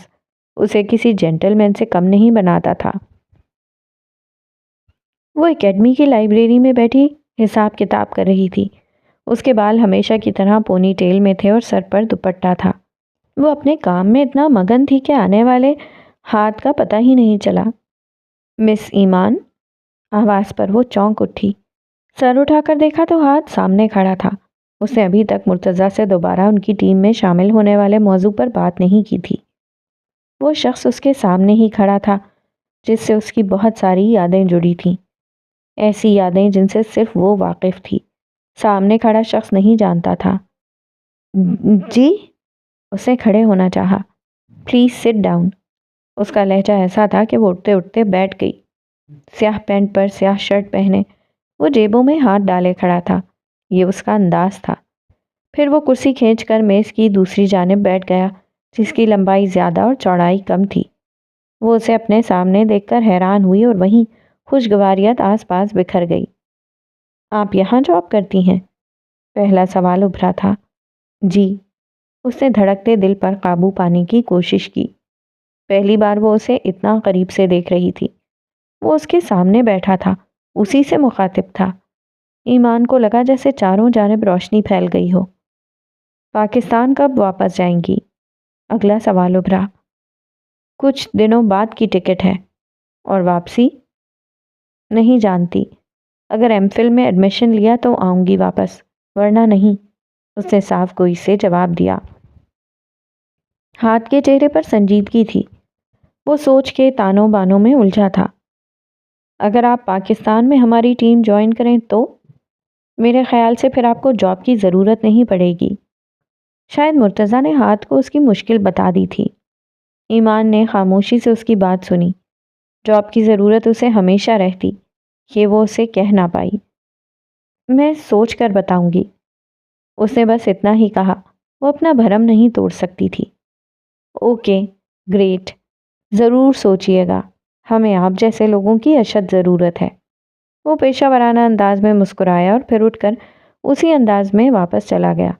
اسے کسی جینٹل مین سے کم نہیں بناتا تھا۔ وہ اکیڈمی کی لائبریری میں بیٹھی حساب کتاب کر رہی تھی۔ اس کے بال ہمیشہ کی طرح پونی ٹیل میں تھے اور سر پر دوپٹہ تھا۔ وہ اپنے کام میں اتنا مگن تھی کہ آنے والے ہاتھ کا پتہ ہی نہیں چلا۔ مس ایمان، آواز پر وہ چونک اٹھی۔ سر اٹھا کر دیکھا تو ہاتھ سامنے کھڑا تھا۔ اس نے ابھی تک مرتضیٰ سے دوبارہ ان کی ٹیم میں شامل ہونے والے موضوع پر بات نہیں کی تھی۔ وہ شخص اس کے سامنے ہی کھڑا تھا جس سے اس کی بہت ساری یادیں جڑی تھیں، ایسی یادیں جن سے صرف وہ واقف تھی، سامنے کھڑا شخص نہیں جانتا تھا۔ جی، اس نے کھڑے ہونا چاہا۔ Please sit down. اس کا لہجہ ایسا تھا کہ وہ اٹھتے اٹھتے بیٹھ گئی۔ سیاہ پینٹ پر سیاہ شرٹ پہنے وہ جیبوں میں ہاتھ ڈالے کھڑا تھا۔ یہ اس کا انداز تھا۔ پھر وہ کرسی کھینچ کر میز کی دوسری جانب بیٹھ گیا جس کی لمبائی زیادہ اور چوڑائی کم تھی۔ وہ اسے اپنے سامنے دیکھ کر حیران ہوئی اور وہیں خوشگواریت آس پاس بکھر گئی۔ آپ یہاں جاب کرتی ہیں؟ پہلا سوال ابھرا تھا۔ جی، اس نے دھڑکتے دل پر قابو پانے کی کوشش کی۔ پہلی بار وہ اسے اتنا قریب سے دیکھ رہی تھی۔ وہ اس کے سامنے بیٹھا تھا، اسی سے مخاطب تھا۔ ایمان کو لگا جیسے چاروں جانب روشنی پھیل گئی ہو۔ پاکستان کب واپس جائیں گی؟ اگلا سوال ابھرا۔ کچھ دنوں بعد کی ٹکٹ ہے۔ اور واپسی؟ نہیں جانتی۔ اگر ایم فل میں ایڈمیشن لیا تو آؤں گی واپس، ورنہ نہیں، اس نے صاف گوئی سے جواب دیا۔ ہاتھ کے چہرے پر سنجیدگی تھی۔ وہ سوچ کے تانوں بانوں میں الجھا تھا۔ اگر آپ پاکستان میں ہماری ٹیم جوائن کریں تو؟ میرے خیال سے پھر آپ کو جاب کی ضرورت نہیں پڑے گی۔ شاید مرتضیٰ نے ہاتھ کو اس کی مشکل بتا دی تھی۔ ایمان نے خاموشی سے اس کی بات سنی۔ جاب کی ضرورت اسے ہمیشہ رہتی، یہ وہ اسے کہہ نہ پائی۔ میں سوچ کر بتاؤں گی، اس نے بس اتنا ہی کہا۔ وہ اپنا بھرم نہیں توڑ سکتی تھی۔ اوکے، گریٹ، ضرور سوچئے گا، ہمیں آپ جیسے لوگوں کی اشد ضرورت ہے۔ وہ پیشہ ورانہ انداز میں مسکرایا اور پھر اٹھ کر اسی انداز میں واپس چلا گیا،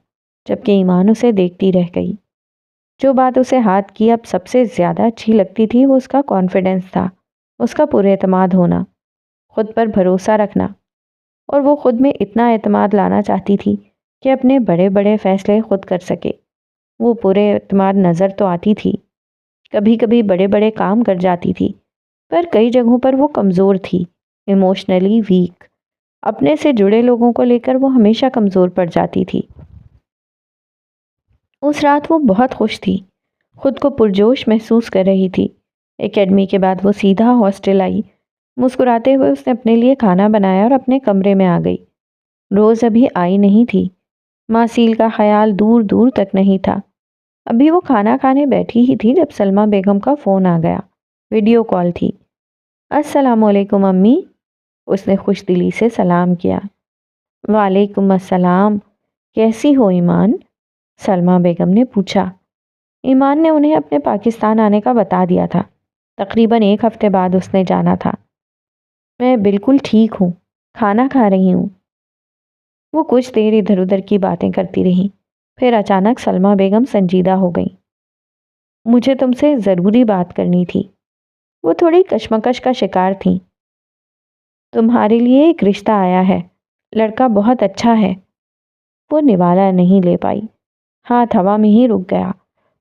جبکہ ایمان اسے دیکھتی رہ گئی۔ جو بات اسے ہاتھ کی اب سب سے زیادہ اچھی لگتی تھی وہ اس کا کانفیڈنس تھا، اس کا پر اعتماد ہونا، خود پر بھروسہ رکھنا، اور وہ خود میں اتنا اعتماد لانا چاہتی تھی کہ اپنے بڑے بڑے فیصلے خود کر سکے۔ وہ پر اعتماد نظر تو آتی تھی، کبھی کبھی بڑے بڑے کام کر جاتی تھی، پر کئی جگہوں پر وہ کمزور تھی، ایموشنلی ویک۔ اپنے سے جڑے لوگوں کو لے کر وہ ہمیشہ کمزور پڑ جاتی تھی۔ اس رات وہ بہت خوش تھی، خود کو پرجوش محسوس کر رہی تھی۔ اکیڈمی کے بعد وہ سیدھا ہاسٹل آئی۔ مسکراتے ہوئے اس نے اپنے لیے کھانا بنایا اور اپنے کمرے میں آ گئی۔ روز ابھی آئی نہیں تھی۔ ماسیل کا خیال دور دور تک نہیں تھا۔ ابھی وہ کھانا کھانے بیٹھی ہی تھی جب سلمیٰ بیگم کا فون آ گیا۔ ویڈیو کال تھی۔ السلام علیکم امی، اس نے خوش دلی سے سلام کیا۔ وعلیکم السلام، کیسی ہو ایمان؟ سلمیٰ بیگم نے پوچھا۔ ایمان نے انہیں اپنے پاکستان آنے کا بتا دیا تھا۔ تقریباً 1 ہفتے بعد اس نے جانا تھا۔ میں بالکل ٹھیک ہوں، کھانا کھا رہی ہوں۔ وہ کچھ دیر ادھر ادھر کی باتیں کرتی رہیں، پھر اچانک سلمیٰ بیگم سنجیدہ ہو گئیں۔ مجھے تم سے ضروری بات کرنی تھی۔ وہ تھوڑی کشمکش کا شکار تھیں۔ تمہارے لیے ایک رشتہ آیا ہے، لڑکا بہت اچھا ہے۔ وہ نوالا نہیں لے پائی، ہاتھ ہوا میں ہی رک گیا۔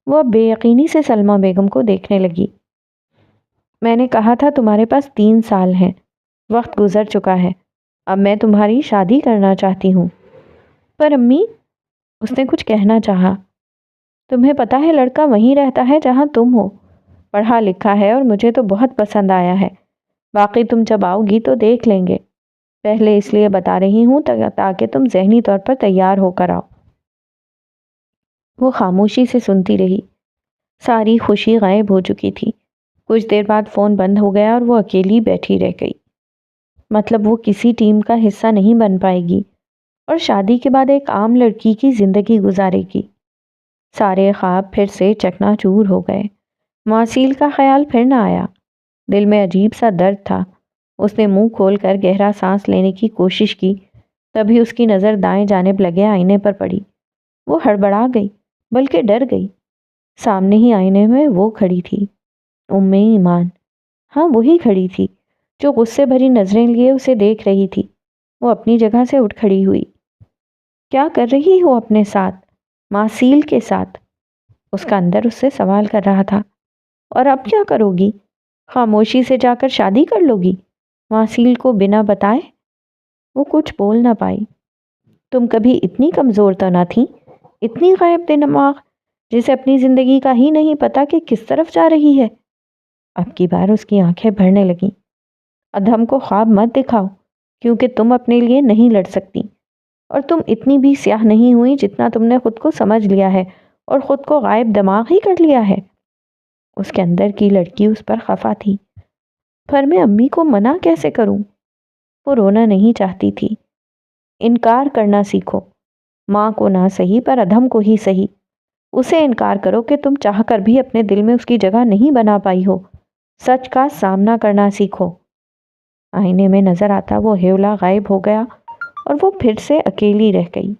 وہ اب بے یقینی سے سلمیٰ بیگم کو دیکھنے لگی۔ میں نے کہا تھا تمہارے پاس 3 سال ہیں، وقت گزر چکا ہے، اب میں تمہاری شادی کرنا چاہتی ہوں۔ پر امی، اس نے کچھ کہنا چاہا۔ تمہیں پتہ ہے لڑکا وہیں رہتا ہے جہاں تم ہو، پڑھا لکھا ہے اور مجھے تو بہت پسند آیا ہے۔ باقی تم جب آؤ گی تو دیکھ لیں گے، پہلے اس لیے بتا رہی ہوں تاکہ تم ذہنی طور پر تیار ہو کر آؤ۔ وہ خاموشی سے سنتی رہی۔ ساری خوشی غائب ہو چکی تھی۔ کچھ دیر بعد فون بند ہو گیا اور وہ اکیلی بیٹھی رہ گئی۔ مطلب وہ کسی ٹیم کا حصہ نہیں بن پائے گی اور شادی کے بعد ایک عام لڑکی کی زندگی گزارے گی۔ سارے خواب پھر سے چکنا چور ہو گئے۔ ماسیل کا خیال پھر نہ آیا۔ دل میں عجیب سا درد تھا۔ اس نے منہ کھول کر گہرا سانس لینے کی کوشش کی، تبھی اس کی نظر دائیں جانب لگے آئینے پر پڑی۔ وہ ہڑبڑا گئی، بلکہ ڈر گئی۔ سامنے ہی آئینے میں وہ کھڑی تھی، ایمان۔ ہاں، وہی کھڑی تھی جو غصے بھری نظریں لیے اسے دیکھ رہی تھی۔ وہ اپنی جگہ سے اٹھ کھڑی ہوئی۔ کیا کر رہی ہو اپنے ساتھ، ماسیل کے ساتھ؟ اس کا اندر اس سے سوال کر رہا تھا۔ اور اب کیا کرو گی؟ خاموشی سے جا کر شادی کر لو گی ماسیل کو بنا بتائے؟ وہ کچھ بول نہ پائی۔ تم کبھی اتنی کمزور تو نہ تھی، اتنی غائب دماغ، جسے اپنی زندگی کا ہی نہیں پتا کہ کس طرف جا رہی ہے۔ اب کی بار اس کی آنکھیں بھرنے لگیں۔ ادھم کو خواب مت دکھاؤ، کیونکہ تم اپنے لیے نہیں لڑ سکتی، اور تم اتنی بھی سیاہ نہیں ہوئی جتنا تم نے خود کو سمجھ لیا ہے اور خود کو غائب دماغ ہی کر لیا ہے۔ اس کے اندر کی لڑکی اس پر خفا تھی۔ پر میں امی کو منع کیسے کروں؟ وہ رونا نہیں چاہتی تھی۔ انکار کرنا سیکھو، ماں کو نہ صحیح پر ادھم کو ہی صحیح۔ اسے انکار کرو کہ تم چاہ کر بھی اپنے دل میں اس کی جگہ نہیں بنا پائی ہو۔ سچ کا سامنا کرنا سیکھو۔ آئینے میں نظر آتا وہ ہیولا غائب ہو گیا اور وہ پھر سے اکیلی رہ گئی۔